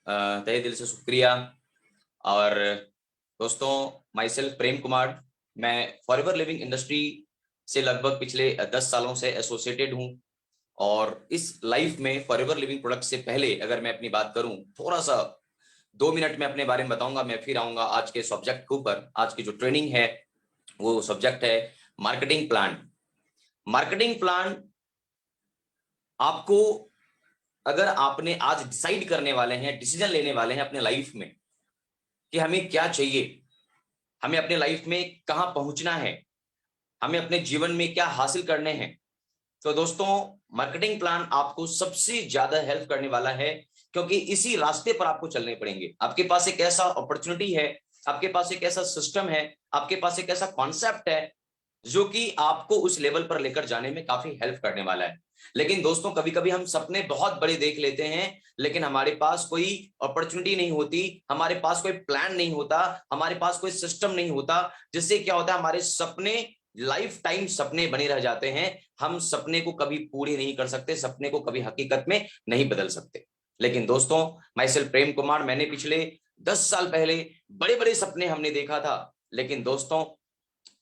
तहे दिल से शुक्रिया। और दोस्तों, माई सेल्फ प्रेम कुमार, मैं फॉरएवर लिविंग इंडस्ट्री से लगभग पिछले 10 सालों से एसोसिएटेड हूं। और इस लाइफ में फॉरएवर लिविंग प्रोडक्ट से पहले अगर मैं अपनी बात करूं, थोड़ा सा 2 मिनट में अपने बारे में बताऊंगा, मैं फिर आऊंगा आज के सब्जेक्ट के ऊपर। आज की जो ट्रेनिंग है वो सब्जेक्ट है मार्केटिंग प्लान। मार्केटिंग प्लान आपको, अगर आपने आज डिसाइड करने वाले हैं, डिसीजन लेने वाले हैं अपने लाइफ में कि हमें क्या चाहिए, हमें अपने लाइफ में कहां पहुंचना है, हमें अपने जीवन में क्या हासिल करने हैं, तो दोस्तों मार्केटिंग प्लान आपको सबसे ज्यादा हेल्प करने वाला है। क्योंकि इसी रास्ते पर आपको चलने पड़ेंगे। आपके पास एक ऐसा अपॉर्चुनिटी है, आपके पास एक ऐसा सिस्टम है, आपके पास एक ऐसा कॉन्सेप्ट है जो कि आपको उस लेवल पर लेकर जाने में काफी हेल्प करने वाला है। लेकिन दोस्तों, कभी कभी हम सपने बहुत बड़े देख लेते हैं, लेकिन हमारे पास कोई अपॉर्चुनिटी नहीं होती, हमारे पास कोई प्लान नहीं होता, हमारे पास कोई सिस्टम नहीं होता, जिससे क्या होता है, हमारे सपने लाइफ टाइम सपने बने रह जाते हैं। हम सपने को कभी पूरे नहीं कर सकते, सपने को कभी हकीकत में नहीं बदल सकते। लेकिन दोस्तों, माई सेल्फ प्रेम कुमार, मैंने पिछले 10 साल पहले बड़े बड़े सपने हमने देखा था। लेकिन दोस्तों,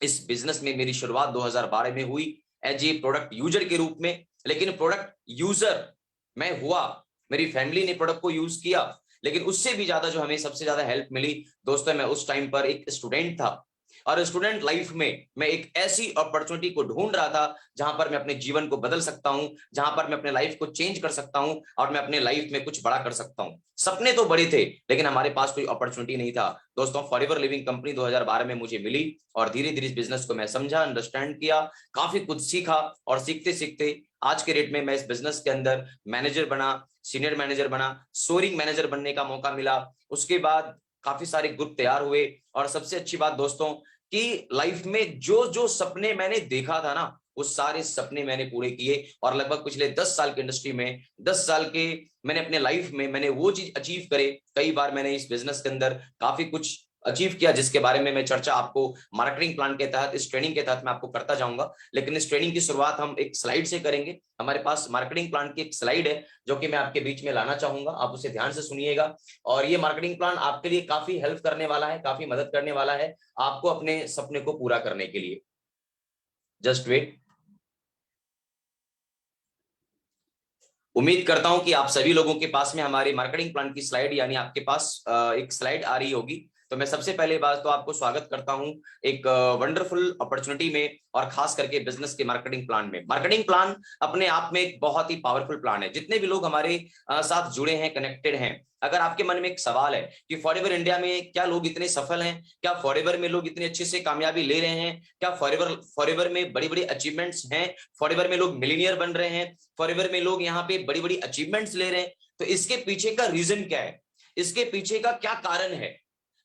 इस बिजनेस में मेरी शुरुआत 2012 में हुई एज ए प्रोडक्ट यूजर के रूप में। लेकिन प्रोडक्ट यूजर मैं हुआ, मेरी फैमिली ने प्रोडक्ट को यूज किया, लेकिन उससे भी ज्यादा जो हमें सबसे ज्यादा हेल्प मिली दोस्तों, मैं उस टाइम पर एक स्टूडेंट था। और स्टूडेंट लाइफ में मैं एक ऐसी अपॉर्चुनिटी को ढूंढ रहा था जहां पर मैं अपने जीवन को बदल सकता हूं, जहां पर मैं अपने लाइफ को चेंज कर सकता हूं और मैं अपने लाइफ में कुछ बड़ा कर सकता हूं। सपने तो बड़े थे, लेकिन हमारे पास कोई अपॉर्चुनिटी नहीं था। दोस्तों, फॉरएवर लिविंग कंपनी 2012 में मुझे मिली और धीरे धीरे इस बिजनेस को मैं समझा, अंडरस्टैंड किया, काफी कुछ सीखा। और सीखते सीखते आज के डेट में मैं इस बिजनेस के अंदर मैनेजर बना, सीनियर मैनेजर बना, सोरिंग मैनेजर बनने का मौका मिला। उसके बाद काफी सारे ग्रुप तैयार हुए। और सबसे अच्छी बात दोस्तों, कि लाइफ में जो जो सपने मैंने देखा था ना, वो सारे सपने मैंने पूरे किए। और लगभग पिछले 10 साल की इंडस्ट्री में, 10 साल के मैंने अपने लाइफ में मैंने वो चीज अचीव करे। कई बार मैंने इस बिजनेस के अंदर काफी कुछ अचीव किया, जिसके बारे में मैं चर्चा आपको मार्केटिंग प्लान के तहत, इस ट्रेनिंग के तहत मैं आपको करता जाऊंगा। लेकिन इस ट्रेनिंग की शुरुआत हम एक स्लाइड से करेंगे। हमारे पास मार्केटिंग प्लान की एक स्लाइड है जो कि मैं आपके बीच में लाना चाहूंगा, आप उसे ध्यान से सुनिएगा। और ये मार्केटिंग प्लान आपके लिए काफी हेल्प करने वाला है, काफी मदद करने वाला है आपको अपने सपने को पूरा करने के लिए। Just wait. उम्मीद करता हूं कि आप सभी लोगों के पास में हमारे मार्केटिंग प्लान की स्लाइड, यानी आपके पास एक स्लाइड आ रही होगी। तो मैं सबसे पहले बात तो आपको स्वागत करता हूं एक वंडरफुल अपॉर्चुनिटी में, और खास करके बिजनेस के मार्केटिंग प्लान में। मार्केटिंग प्लान अपने आप में एक बहुत ही पावरफुल प्लान है। जितने भी लोग हमारे साथ जुड़े हैं, कनेक्टेड हैं, अगर आपके मन में एक सवाल है कि फॉरएवर इंडिया में क्या लोग इतने सफल हैं, क्या फॉरएवर में लोग इतने अच्छे से कामयाबी ले रहे हैं, क्या फॉरएवर में बड़ी बड़ी अचीवमेंट्स हैं, फॉरएवर में लोग मिलीनियर बन रहे हैं, फॉरएवर में लोग यहाँ पे बड़ी बड़ी अचीवमेंट्स ले रहे हैं, तो इसके पीछे का रीजन क्या है, इसके पीछे का क्या कारण है,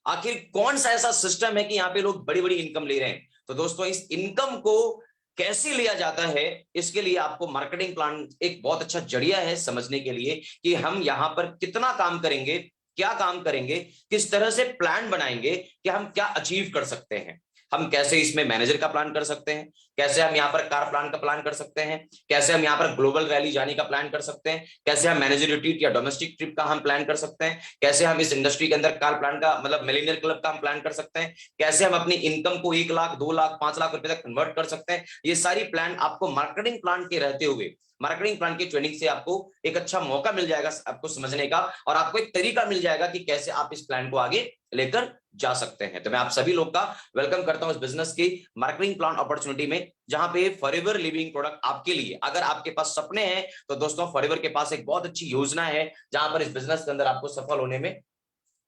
आखिर कौन सा ऐसा सिस्टम है कि यहाँ पे लोग बड़ी बड़ी इनकम ले रहे हैं। तो दोस्तों, इस इनकम को कैसे लिया जाता है, इसके लिए आपको मार्केटिंग प्लान एक बहुत अच्छा जरिया है समझने के लिए कि हम यहाँ पर कितना काम करेंगे, क्या काम करेंगे, किस तरह से प्लान बनाएंगे कि हम क्या अचीव कर सकते हैं। हम कैसे इसमें मैनेजर का प्लान कर सकते हैं, कैसे हम यहाँ पर कार प्लान का प्लान कर सकते हैं, कैसे हम यहाँ पर ग्लोबल रैली जाने का प्लान कर सकते हैं, कैसे हम मैनेजर रिट्रीट या डोमेस्टिक ट्रिप का हम प्लान कर सकते हैं, कैसे हम इस इंडस्ट्री के अंदर कार प्लान का मतलब मिलीनियर क्लब का हम प्लान कर सकते हैं, कैसे हम अपनी इनकम को 1 लाख 2 लाख 5 लाख रुपए तक कन्वर्ट कर सकते हैं। ये सारी प्लान आपको मार्केटिंग प्लान के रहते हुए, मार्केटिंग प्लान की ट्रेनिंग से आपको एक अच्छा मौका मिल जाएगा आपको समझने का, और आपको एक तरीका मिल जाएगा कि कैसे आप इस प्लान को आगे लेकर जा सकते हैं। तो मैं आप सभी लोग का वेलकम करता हूं इस बिजनेस की मार्केटिंग प्लान अपॉर्चुनिटी में, जहां पे फॉरएवर लिविंग प्रोडक्ट आपके लिए, अगर आपके पास सपने हैं तो दोस्तों फॉरएवर के पास एक बहुत अच्छी योजना है, जहां पर इस बिजनेस के अंदर आपको सफल होने में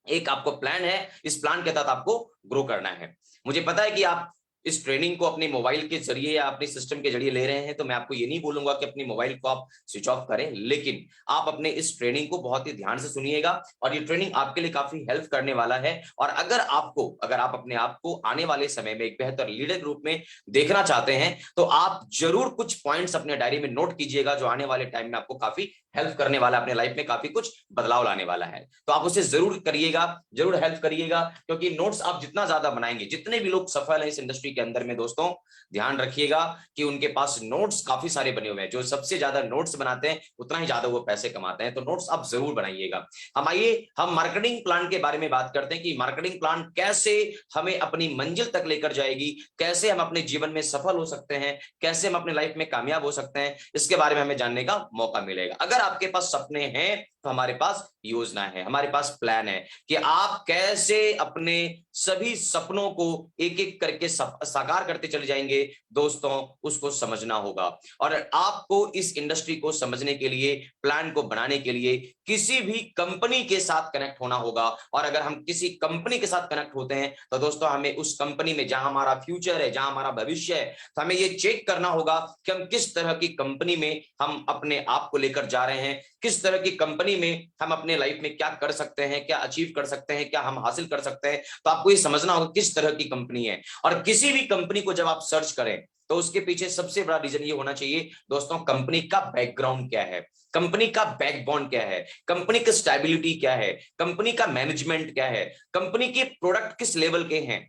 एक आपको प्लान है। इस प्लान के तहत आपको ग्रो करना है। मुझे पता है कि आप इस ट्रेनिंग को अपने मोबाइल के जरिए या अपने सिस्टम के जरिए ले रहे हैं, तो मैं आपको ये नहीं बोलूंगा कि अपनी मोबाइल को आप स्विच ऑफ करें, लेकिन आप अपने इस ट्रेनिंग को बहुत ही ध्यान से सुनिएगा, और ये ट्रेनिंग आपके लिए काफी हेल्प करने वाला है। और अगर आप अपने आप को आने वाले समय में एक बेहतर लीडर के रूप में देखना चाहते हैं, तो आप जरूर कुछ पॉइंट्स अपने डायरी में नोट कीजिएगा, जो आने वाले टाइम में आपको काफी हेल्प करने वाला है, अपने लाइफ में काफी कुछ बदलाव लाने वाला है। तो आप उसे जरूर करिएगा, जरूर हेल्प करिएगा, क्योंकि नोट्स आप जितना ज्यादा बनाएंगे, जितने भी लोग सफल हैं इस इंडस्ट्री इंडस्ट्री के अंदर में दोस्तों ध्यान रखिएगा कि उनके पास नोट्स काफी सारे बने हुए हैं। जो सबसे ज्यादा नोट्स बनाते हैं उतना ही ज्यादा वो पैसे कमाते हैं, तो नोट्स आप जरूर बनाइएगा। हम आइए हम मार्केटिंग प्लान के बारे में बात करते हैं कि मार्केटिंग प्लान कैसे हमें अपनी मंजिल तक लेकर जाएगी, कैसे हम अपने जीवन में सफल हो सकते हैं, कैसे हम अपने लाइफ में कामयाब हो सकते हैं, इसके बारे में हमें जानने का मौका मिलेगा। अगर आपके पास सपने हैं तो हमारे पास योजना है, हमारे पास प्लान है कि आप कैसे अपने सभी सपनों को एक एक करके साकार करते चले जाएंगे। दोस्तों उसको समझना होगा, और आपको इस इंडस्ट्री को समझने के लिए, प्लान को बनाने के लिए किसी भी कंपनी के साथ कनेक्ट होना होगा। और अगर हम किसी कंपनी के साथ कनेक्ट होते हैं तो दोस्तों हमें उस कंपनी में जहां हमारा फ्यूचर है, जहां हमारा भविष्य है, तो हमें ये चेक करना होगा कि हम किस तरह की कंपनी में हम अपने आप को लेकर जा रहे हैं, किस तरह की कंपनी में हम अपने लाइफ में क्या कर सकते हैं, क्या अचीव कर सकते हैं, क्या हम हासिल कर सकते हैं। तो आपको ये समझना होगा किस तरह की कंपनी है। और किसी भी कंपनी को जब आप सर्च करें तो उसके पीछे सबसे बड़ा रीजन ये होना चाहिए दोस्तों, कंपनी का बैकग्राउंड क्या है, कंपनी का बैकबोन क्या है, कंपनी की स्टेबिलिटी क्या है, कंपनी का मैनेजमेंट क्या है, कंपनी के प्रोडक्ट किस लेवल के हैं,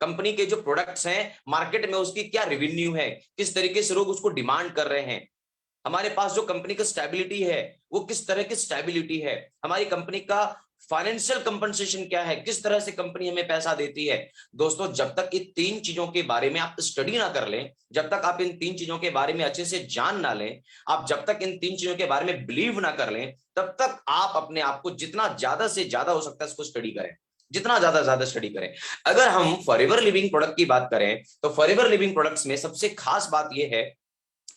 कंपनी के जो प्रोडक्ट्स हैं मार्केट में उसकी क्या रेवेन्यू है, किस तरीके से लोग उसको डिमांड कर रहे हैं, हमारे पास जो कंपनी का स्टेबिलिटी है वो किस तरह की स्टेबिलिटी है, हमारी कंपनी का फाइनेंशियल कंपनसेशन क्या है, किस तरह से कंपनी हमें पैसा देती है। दोस्तों जब तक इन तीन चीजों के बारे में आप स्टडी ना कर लें, जब तक आप इन तीन चीजों के बारे में अच्छे से जान ना लें, आप जब तक इन तीन चीजों के बारे में बिलीव ना कर लें, तब तक आप अपने आप को जितना ज्यादा से ज्यादा हो सकता है इसको स्टडी करें, जितना ज्यादा स्टडी करें। अगर हम फॉरएवर लिविंग प्रोडक्ट की बात करें तो फॉरएवर लिविंग प्रोडक्ट्स में सबसे खास बात यह है,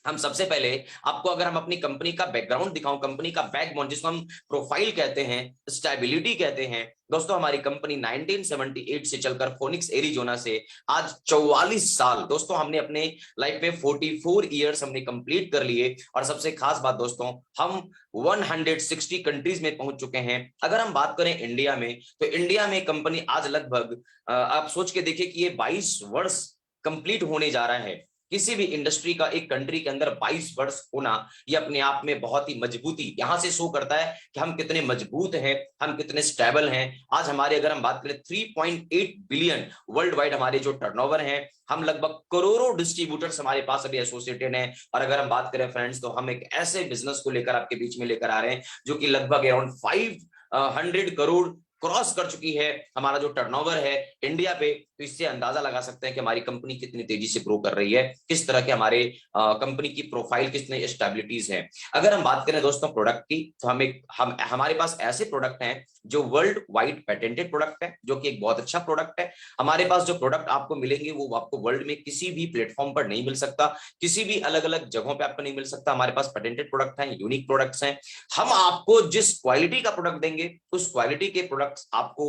हम सबसे पहले आपको अगर हम अपनी कंपनी का बैकग्राउंड दिखाऊं, कंपनी का बैकबोन जिसको हम प्रोफाइल कहते हैं, स्टेबिलिटी कहते हैं। दोस्तों हमारी कंपनी 1978 से चलकर फोनिक्स एरिजोना से आज 44 साल दोस्तों हमने अपने लाइफ में 44 इयर्स हमने कंप्लीट कर लिए। और सबसे खास बात दोस्तों, हम 160 कंट्रीज में पहुंच चुके हैं। अगर हम बात करें इंडिया में, तो इंडिया में कंपनी आज लगभग आप सोच के देखिए कि ये 22 वर्ष कंप्लीट होने जा रहा है। किसी भी इंडस्ट्री का एक कंट्री के अंदर 22 वर्ष होना, ये अपने आप में बहुत ही मजबूती यहां से शो करता है कि हम कितने मजबूत हैं, हम कितने स्टेबल हैं। आज हमारे अगर हम बात करें 3.8 बिलियन वर्ल्ड वाइड हमारे जो टर्नओवर है, हम लगभग करोड़ों डिस्ट्रीब्यूटर्स हमारे पास अभी एसोसिएटेड हैं। और अगर हम बात करें फ्रेंड्स, तो हम एक ऐसे बिजनेस को लेकर आपके बीच में लेकर आ रहे हैं जो कि लगभग अराउंड 500 करोड़ क्रॉस कर चुकी है हमारा जो टर्नओवर है इंडिया पे। तो इससे अंदाजा लगा सकते हैं कि हमारी कंपनी कितनी तेजी से ग्रो कर रही है, किस तरह के हमारे कंपनी की प्रोफाइल, कितने स्टेबिलिटीज हैं। अगर हम बात करें दोस्तों प्रोडक्ट की, तो हम हमारे पास ऐसे प्रोडक्ट हैं जो वर्ल्ड वाइड पेटेंटेड प्रोडक्ट है, जो कि एक बहुत अच्छा प्रोडक्ट है। हमारे पास जो प्रोडक्ट आपको मिलेंगे वो आपको वर्ल्ड में किसी भी प्लेटफॉर्म पर नहीं मिल सकता, किसी भी अलग अलग जगहों पे आपको नहीं मिल सकता। हमारे पास पेटेंटेड प्रोडक्ट हैं, यूनिक प्रोडक्ट्स हैं। हम आपको जिस क्वालिटी का प्रोडक्ट देंगे उस क्वालिटी के प्रोडक्ट्स आपको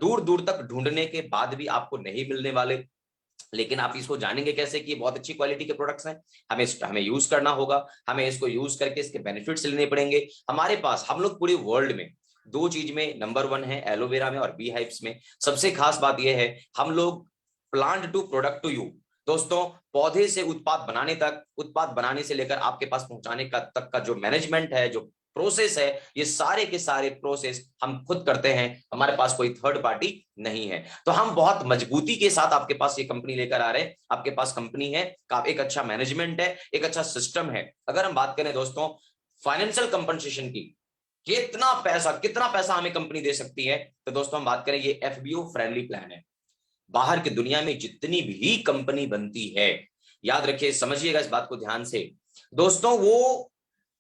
दूर दूर तक ढूंढने के बाद भी आपको नहीं मिलने वाले। लेकिन आप इसको जानेंगे कैसे कि ये बहुत अच्छी क्वालिटी के प्रोडक्ट्स हैं? हमें यूज करना होगा, हमें इसको यूज करके इसके बेनिफिट्स लेने पड़ेंगे। हमारे पास हम लोग पूरे वर्ल्ड में दो चीज में नंबर 1 है, एलोवेरा में और बी हाइव्स में। सबसे खास बात यह है, हम लोग plant to product to you, दोस्तों पौधे से उत्पाद बनाने तक, उत्पाद बनाने से लेकर आपके पास पहुंचाने का तक का जो मैनेजमेंट है, जो प्रोसेस है, ये सारे के सारे प्रोसेस हम खुद करते हैं। हमारे पास कोई थर्ड पार्टी नहीं है। तो हम बहुत मजबूती के साथ आपके पास ये कंपनी लेकर आ रहे हैं। आपके पास कंपनी है, एक अच्छा मैनेजमेंट है, एक अच्छा सिस्टम है। अगर हम बात करें दोस्तों फाइनेंशियल कंपनसेशन की, कितना पैसा हमें कंपनी दे सकती है, तो दोस्तों हम बात करें, ये एफबीओ फ्रेंडली प्लान है। बाहर की दुनिया में जितनी भी कंपनी बनती है, याद रखिए, समझिएगा इस बात को ध्यान से दोस्तों, वो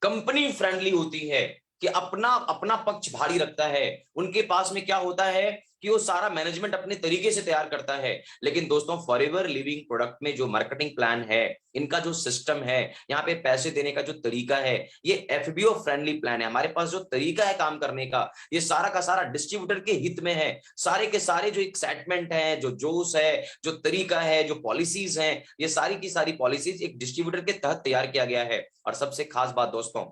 कंपनी फ्रेंडली होती है कि अपना अपना पक्ष भारी रखता है। उनके पास में क्या होता है कि वो सारा मैनेजमेंट अपने तरीके से तैयार करता है। लेकिन दोस्तों फॉरएवर लिविंग प्रोडक्ट में जो मार्केटिंग प्लान है, इनका जो सिस्टम है, यहाँ पे पैसे देने का जो तरीका है, ये एफबीओ फ्रेंडली प्लान है। हमारे पास जो तरीका है काम करने का, ये सारा का सारा डिस्ट्रीब्यूटर के हित में है। सारे के सारे जो एक्साइटमेंट है, जो जोश है, जो तरीका है, जो पॉलिसीज हैं, ये सारी की सारी पॉलिसीज एक डिस्ट्रीब्यूटर के तहत तैयार किया गया है। और सबसे खास बात दोस्तों,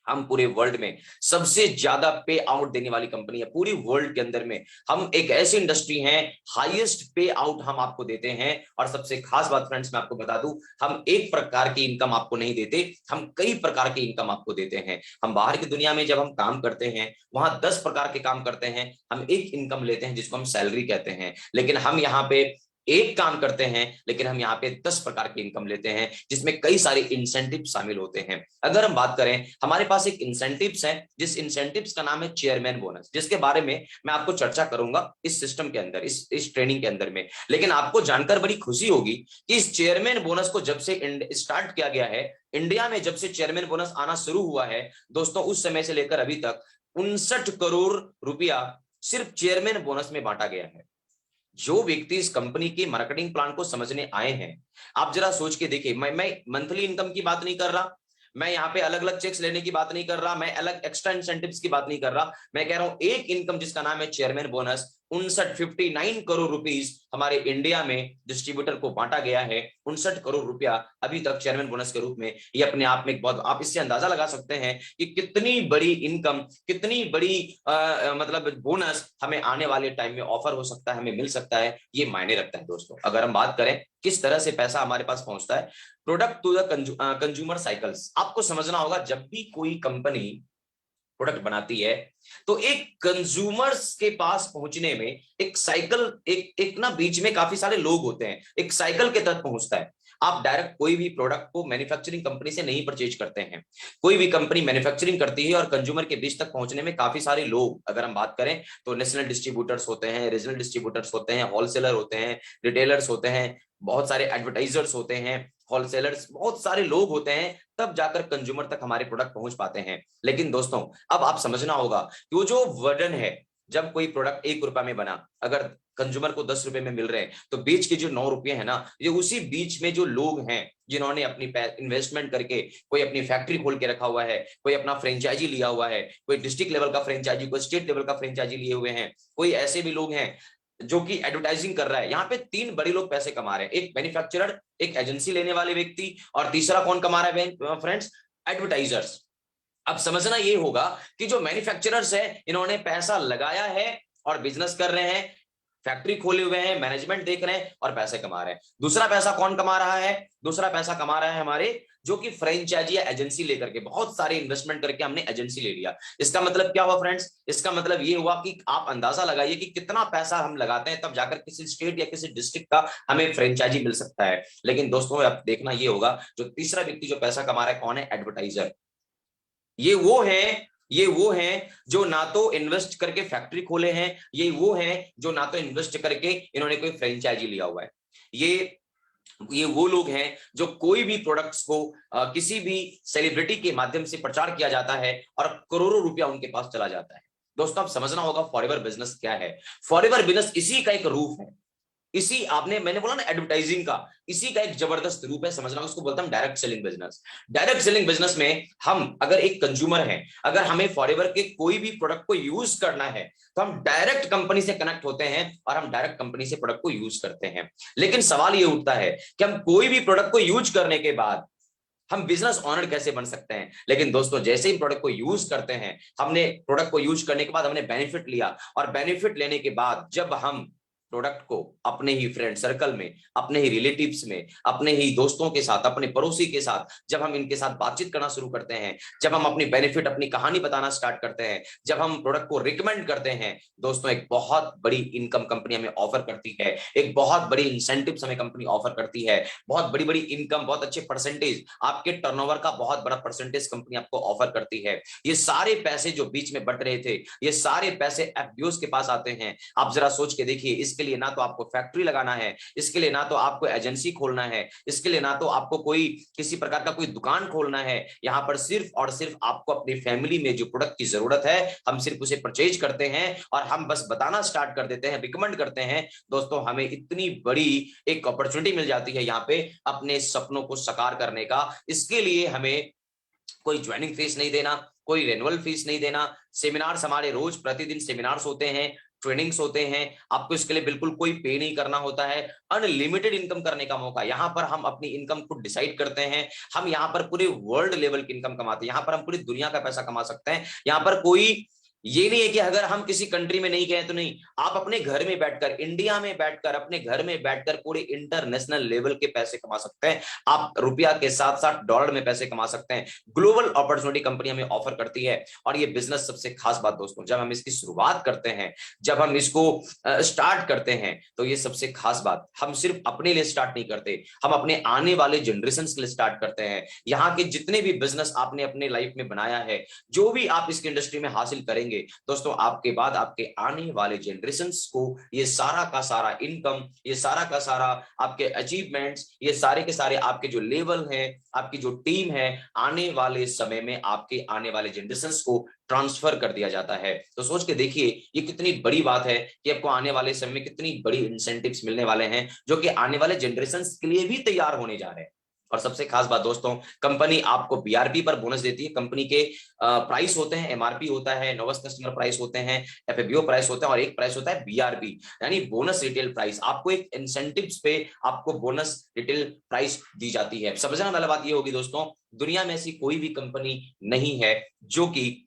हम पूरे वर्ल्ड में सबसे ज्यादा पे आउट देने वाली कंपनी है। पूरी वर्ल्ड के अंदर में हम एक ऐसी इंडस्ट्री हैं, हाईएस्ट पे आउट हम आपको देते हैं। और सबसे खास बात फ्रेंड्स मैं आपको बता दूं, हम एक प्रकार की इनकम आपको नहीं देते, हम कई प्रकार की इनकम आपको देते हैं। हम बाहर की दुनिया में जब हम काम करते हैं, वहां 10 प्रकार के काम करते हैं, हम एक इनकम लेते हैं जिसको हम सैलरी कहते हैं। लेकिन हम यहाँ पे एक काम करते हैं, लेकिन हम यहाँ पे 10 प्रकार की इनकम लेते हैं, जिसमें कई सारे इंसेंटिव शामिल होते हैं। अगर हम बात करें, हमारे पास एक इंसेंटिव्स है, जिस इंसेंटिव्स का नाम है चेयरमैन बोनस, जिसके बारे में मैं आपको चर्चा करूंगा इस सिस्टम के अंदर, इस ट्रेनिंग के अंदर में। लेकिन आपको जानकर बड़ी खुशी होगी कि इस चेयरमैन बोनस को जब से स्टार्ट किया गया है, इंडिया में जब से चेयरमैन बोनस आना शुरू हुआ है दोस्तों, उस समय से लेकर अभी तक 59 करोड़ रुपया सिर्फ चेयरमैन बोनस में बांटा गया है। जो व्यक्ति इस कंपनी की मार्केटिंग प्लान को समझने आए हैं, आप जरा सोच के देखिए, मैं मंथली इनकम की बात नहीं कर रहा, मैं यहाँ पे अलग अलग चेक्स लेने की बात नहीं कर रहा, मैं अलग एक्स्ट्रा इंसेंटिव्स की बात नहीं कर रहा, मैं कह रहा हूं एक इनकम जिसका नाम है चेयरमैन बोनस, 59 हमारे इंडिया में डिस्ट्रीब्यूटर को बांटा गया है। 59 करोड़ रुपया अभी तक चेयरमैन बोनस के रूप में, ये अपने आप में एक बहुत, आप इससे अंदाजा लगा सकते हैं कि कितनी बड़ी इनकम, कितनी बड़ी मतलब बोनस हमें आने वाले टाइम में ऑफर हो सकता है, हमें मिल सकता है, ये मायने रखता है दोस्तों। अगर हम बात करें किस तरह से पैसा हमारे पास पहुंचता है, product to the consumer cycles, आपको समझना होगा, जब भी कोई कंपनी प्रोडक्ट बनाती है तो एक कंज्यूमर्स के पास पहुंचने में एक साइकिल, एक ना बीच में काफी सारे लोग होते हैं, एक साइकिल के तहत पहुंचता है। आप डायरेक्ट कोई भी प्रोडक्ट को मैन्युफैक्चरिंग कंपनी से नहीं परचेज करते हैं, कोई भी कंपनी मैन्युफैक्चरिंग करती है और कंज्यूमर के बीच तक पहुंचने में काफी सारे लोग, अगर हम बात करें तो नेशनल डिस्ट्रीब्यूटर्स होते हैं, रीजनल डिस्ट्रीब्यूटर्स होते हैं, होलसेलर होते हैं, रिटेलर्स होते हैं, बहुत सारे एडवर्टाइजर्स होते हैं, होलसेलर्स, बहुत सारे लोग होते हैं, तब जाकर कंज्यूमर तक हमारे प्रोडक्ट पहुंच पाते हैं। लेकिन दोस्तों अब आप समझना होगा कि वो जो वर्डन है, जब कोई प्रोडक्ट 1 रुपया में बना, अगर कंज्यूमर को 10 रुपए में मिल रहे हैं, तो बीच के जो 9 रुपए है ना, ये उसी बीच में जो लोग हैं जिन्होंने अपनी इन्वेस्टमेंट करके, कोई अपनी फैक्ट्री खोल के रखा हुआ है, कोई अपना फ्रेंचाइजी लिया हुआ है, कोई डिस्ट्रिक्ट लेवल का फ्रेंचाइजी, कोई स्टेट लेवल का फ्रेंचाइजी लिए हुए हैं, कोई ऐसे भी लोग हैं जो कि एडवर्टाइजिंग कर रहा है। यहाँ पे 3 बड़े लोग पैसे कमा रहे हैं, एक मैन्युफैक्चरर, एक एजेंसी लेने वाले व्यक्ति, और तीसरा कौन कमा रहा है फ्रेंड्स? एडवर्टाइजर्स। अब समझना ये होगा कि जो मैन्युफैक्चरर्स है, इन्होंने पैसा लगाया है और बिजनेस कर रहे हैं, फैक्ट्री खोले हुए हैं, मैनेजमेंट देख रहे हैं और पैसे कमा रहे हैं। दूसरा पैसा कौन कमा रहा है? दूसरा पैसा कमा रहा है हमारे जो कि फ्रेंचाइजी या एजेंसी लेकर के, बहुत सारे इन्वेस्टमेंट करके हमने एजेंसी ले लिया। इसका मतलब क्या हुआ फ्रेंड्स? इसका मतलब ये हुआ कि आप अंदाजा लगाइए कि कितना पैसा हम लगाते हैं, तब जाकर किसी स्टेट या किसी डिस्ट्रिक्ट का हमें फ्रेंचाइजी मिल सकता है। लेकिन दोस्तों अब देखना ये होगा, जो तीसरा व्यक्ति जो पैसा कमा रहा है कौन है? एडवर्टाइजर। ये वो हैं जो ना तो इन्वेस्ट करके फैक्ट्री खोले हैं, ये वो हैं जो ना तो इन्वेस्ट करके इन्होंने कोई फ्रेंचाइजी लिया हुआ है, ये वो लोग हैं जो कोई भी प्रोडक्ट्स को किसी भी सेलिब्रिटी के माध्यम से प्रचार किया जाता है और करोड़ों रुपया उनके पास चला जाता है। दोस्तों आप समझना होगा फॉरएवर बिजनेस क्या है। फॉरएवर बिजनेस इसी का एक रूप है, इसी मैंने बोला ना एडवर्टाइजिंग का, इसी का एक जबरदस्त रूप है, समझना, उसको बोलता हूं direct selling business. Direct selling business में हम अगर एक कंज्यूमर हैं, अगर हमें फॉरएवर के कोई भी प्रोडक्ट को यूज करना है, तो हम डायरेक्ट कंपनी से कनेक्ट होते हैं और हम डायरेक्ट कंपनी से प्रोडक्ट को यूज करते हैं। लेकिन सवाल ये उठता है कि हम कोई भी प्रोडक्ट को यूज करने के बाद हम बिजनेस ऑनर कैसे बन सकते हैं। लेकिन दोस्तों जैसे ही प्रोडक्ट को यूज करते हैं, हमने प्रोडक्ट को यूज करने के बाद हमने बेनिफिट लिया, और बेनिफिट लेने के बाद जब हम प्रोडक्ट को अपने ही फ्रेंड सर्कल में, अपने ही रिलेटिव्स में, अपने ही दोस्तों के साथ, अपने पड़ोसी के साथ, जब हम इनके साथ बातचीत करना शुरू करते हैं, जब हम अपनी बेनिफिट, अपनी कहानी बताना स्टार्ट करते हैं, जब हम प्रोडक्ट को रिकमेंड करते हैं, दोस्तों एक बहुत बड़ी इनकम कंपनी हमें ऑफर करती है, एक बहुत बड़ी इंसेंटिव्स हमें कंपनी ऑफर करती है, बहुत बड़ी बड़ी इनकम, बहुत अच्छे परसेंटेज, आपके टर्नओवर का बहुत बड़ा परसेंटेज कंपनी आपको ऑफर करती है। ये सारे पैसे जो बीच में बट रहे थे, ये सारे पैसे एफपीओस के पास आते हैं। आप जरा सोच के देखिए, इसके लिए ना तो आपको फैक्ट्री लगाना है, इसके लिए ना तो आपको एजेंसी खोलना है, इसके लिए ना तो आपको कोई किसी प्रकार का कोई दुकान खोलना है। यहाँ पर सिर्फ और सिर्फ आपको अपनी फैमिली में जो प्रोडक्ट की जरूरत है, हम सिर्फ उसे परचेज करते हैं और हम बस बताना स्टार्ट कर देते हैं, रिकमेंड करते हैं। दोस्तों हमें इतनी बड़ी एक अपॉर्चुनिटी मिल जाती है यहाँ पे अपने सपनों को साकार करने का। इसके लिए हमें कोई ज्वाइनिंग फीस नहीं देना, कोई रेनुअल फीस नहीं देना। सेमिनार्स हमारे रोज प्रतिदिन सेमिनार्स होते हैं, ट्रेनिंग्स होते हैं, आपको इसके लिए बिल्कुल कोई पे नहीं करना होता है। अनलिमिटेड इनकम करने का मौका, यहाँ पर हम अपनी इनकम खुद डिसाइड करते हैं। हम यहाँ पर पूरे वर्ल्ड लेवल की इनकम कमाते हैं, यहाँ पर हम पूरी दुनिया का पैसा कमा सकते हैं। यहाँ पर कोई ये नहीं है कि अगर हम किसी कंट्री में नहीं गए तो नहीं, आप अपने घर में बैठकर, इंडिया में बैठकर, अपने घर में बैठकर पूरे इंटरनेशनल लेवल के पैसे कमा सकते हैं। आप रुपया के साथ साथ डॉलर में पैसे कमा सकते हैं। ग्लोबल अपॉर्चुनिटी कंपनी हमें ऑफर करती है। और ये बिजनेस सबसे खास बात दोस्तों, जब हम इसकी शुरुआत करते हैं, जब हम इसको स्टार्ट करते हैं, तो ये सबसे खास बात, हम सिर्फ अपने लिए स्टार्ट नहीं करते, हम अपने आने वाले जनरेशन के लिए स्टार्ट करते हैं। यहाँ के जितने भी बिजनेस आपने अपने लाइफ में बनाया है, जो भी आप इसकी इंडस्ट्री में हासिल करेंगे दोस्तों, आपके बाद आपके आने वाले जनरेशंस को ये सारा का सारा इनकम, ये सारा का सारा आपके अचीवमेंट्स, ये सारे के सारे आपके जो लेवल हैं, आपकी जो टीम है, आने वाले समय में आपके आने वाले जनरेशंस को ट्रांसफर कर दिया जाता है। तो सोच के देखिए ये कितनी बड़ी बात है कि आपको आने वाले समय में कितनी बड़ी इंसेंटिव्स मिलने वाले हैं, जो कि आने वाले जनरेशंस के लिए भी तैयार होने जा रहे हैं। और सबसे खास बात दोस्तों, कंपनी आपको बीआरपी पर बोनस देती है। कंपनी के प्राइस होते हैं, एमआरपी होता है, नोवेस्ट कस्टमर प्राइस होते हैं, एफएबीओ प्राइस होता है, और एक प्राइस होता है बीआरपी, यानी बोनस रिटेल प्राइस। आपको एक इंसेंटिव्स पे आपको बोनस रिटेल प्राइस दी जाती है। समझने वाली बात ये होगी दोस्तों, दुनिया में ऐसी कोई भी कंपनी नहीं है जो कि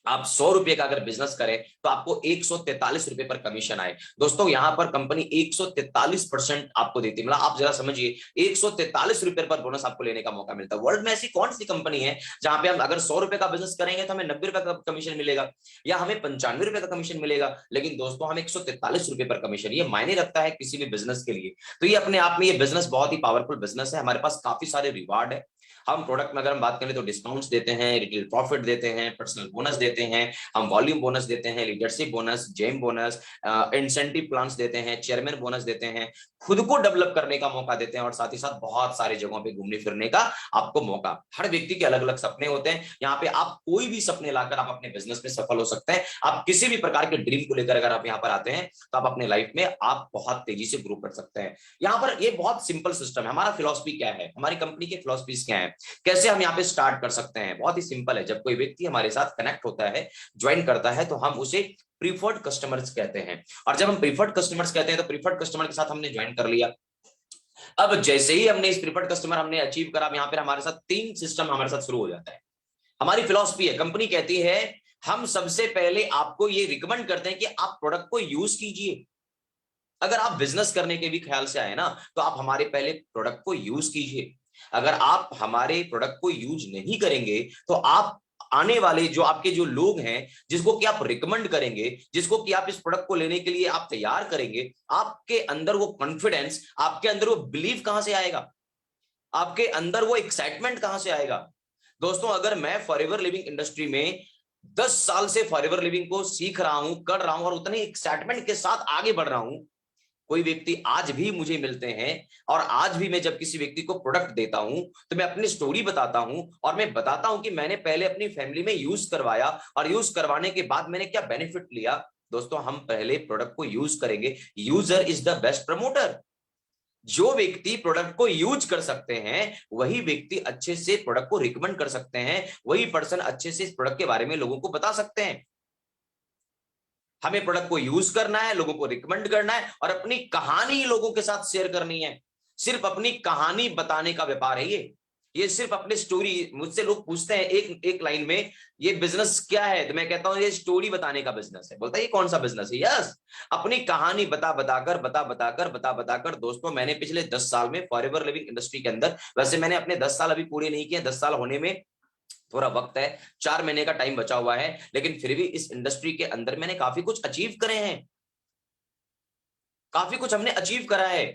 आप 100 रुपए का अगर बिजनेस करें तो आपको 143 रुपए पर कमीशन आए। दोस्तों यहां पर कंपनी 143% आपको देती है। मतलब आप जरा समझिए, 143 रुपए पर बोनस आपको लेने का मौका मिलता है। वर्ल्ड में ऐसी कौन सी कंपनी है जहां पे हम अगर 100 रुपए का बिजनेस करेंगे तो हमें 90 रुपए का कमीशन मिलेगा, या हमें 95 रुपए का कमीशन मिलेगा, लेकिन दोस्तों हमें 143 रुपए पर कमीशन, ये मायने रखता है किसी भी बिजनेस के लिए। तो ये अपने आप में, ये बिजनेस बहुत ही पावरफुल बिजनेस है। हमारे पास काफी सारे रिवार्ड है। हम प्रोडक्ट में अगर हम बात करें तो डिस्काउंट्स देते हैं, रिटेल प्रॉफिट देते हैं, पर्सनल बोनस देते हैं, हम वॉल्यूम बोनस देते हैं, leadership bonus, gem bonus, incentive plans देते हैं, चेयरमैन बोनस देते हैं, खुद को डेवलप करने का मौका देते हैं, और साथ ही साथ बहुत सारी जगहों पे घूमने फिरने का आपको मौका। हर व्यक्ति के अलग अलग सपने होते हैं। यहाँ पे आप कोई भी सपने लाकर आप अपने बिजनेस में सफल हो सकते हैं। आप किसी भी प्रकार के ड्रीम को लेकर अगर आप यहाँ पर आते हैं तो आप अपने लाइफ में आप बहुत तेजी से ग्रो कर सकते हैं। यहाँ पर ये बहुत सिंपल सिस्टम है। हमारा फिलॉसफी क्या है, हमारी कंपनी की फिलॉसफीज क्या है, कैसे हम यहाँ पे स्टार्ट कर सकते हैं, बहुत ही सिंपल है। जब कोई व्यक्ति हमारे साथ कनेक्ट होता है, ज्वाइन करता है, तो हम उसे प्रीफर्ड कस्टमर्स कहते हैं। और जब हम प्रीफर्ड कस्टमर्स कहते हैं तो प्रीफर्ड कस्टमर के साथ हमने ज्वाइन कर लिया। अब जैसे ही हमने इस प्रीफर्ड कस्टमर हमने अचीव करा, यहाँ पे हमारे साथ 3 सिस्टम हमारे साथ शुरू हो जाता है। हमारी फिलॉसफी है, कंपनी कहती है हम सबसे पहले आपको ये रिकमेंड करते हैं कि आप प्रोडक्ट को यूज कीजिए। अगर आप बिजनेस करने के भी ख्याल से आए ना, तो आप हमारे पहले प्रोडक्ट को यूज कीजिए। अगर आप हमारे प्रोडक्ट को यूज नहीं करेंगे तो आप आने वाले जो आपके जो लोग हैं, जिसको कि आप रिकमेंड करेंगे, जिसको कि आप इस प्रोडक्ट को लेने के लिए आप तैयार करेंगे, आपके अंदर वो कॉन्फिडेंस, आपके अंदर वो बिलीव कहां से आएगा, आपके अंदर वो एक्साइटमेंट कहां से आएगा। दोस्तों अगर मैं फॉरएवर लिविंग इंडस्ट्री में 10 साल से फॉरएवर लिविंग को सीख रहा हूं, कर रहा हूं, और उतने एक्साइटमेंट के साथ आगे बढ़ रहा हूं, कोई व्यक्ति आज भी मुझे मिलते हैं, और आज भी मैं जब किसी व्यक्ति को प्रोडक्ट देता हूं तो मैं अपनी स्टोरी बताता हूं, और मैं बताता हूं कि मैंने पहले अपनी फैमिली में यूज करवाया, और यूज करवाने के बाद मैंने क्या बेनिफिट लिया। दोस्तों हम पहले प्रोडक्ट को यूज करेंगे। User is the best promoter. जो व्यक्ति प्रोडक्ट को यूज कर सकते हैं वही व्यक्ति अच्छे से प्रोडक्ट को रिकमेंड कर सकते हैं, वही पर्सन अच्छे से इस प्रोडक्ट के बारे में लोगों को बता सकते हैं। हमें प्रोडक्ट को यूज करना है, लोगों को रिकमेंड करना है, और अपनी कहानी लोगों के साथ शेयर करनी है। सिर्फ अपनी कहानी बताने का व्यापार है ये सिर्फ अपनी स्टोरी। मुझसे लोग पूछते हैं एक एक लाइन में, ये बिजनेस क्या है, तो मैं कहता हूं ये स्टोरी बताने का बिजनेस है। बोलता है ये कौन सा बिजनेस है? यस, अपनी कहानी बता बताकर दोस्तों, मैंने पिछले 10 साल में फॉरएवर लिविंग इंडस्ट्री के अंदर, वैसे मैंने अपने 10 साल अभी पूरे नहीं किए, 10 साल होने में थोड़ा वक्त है, 4 महीने का टाइम बचा हुआ है, लेकिन फिर भी इस इंडस्ट्री के अंदर मैंने काफी कुछ अचीव करे हैं, काफी कुछ हमने अचीव करा है।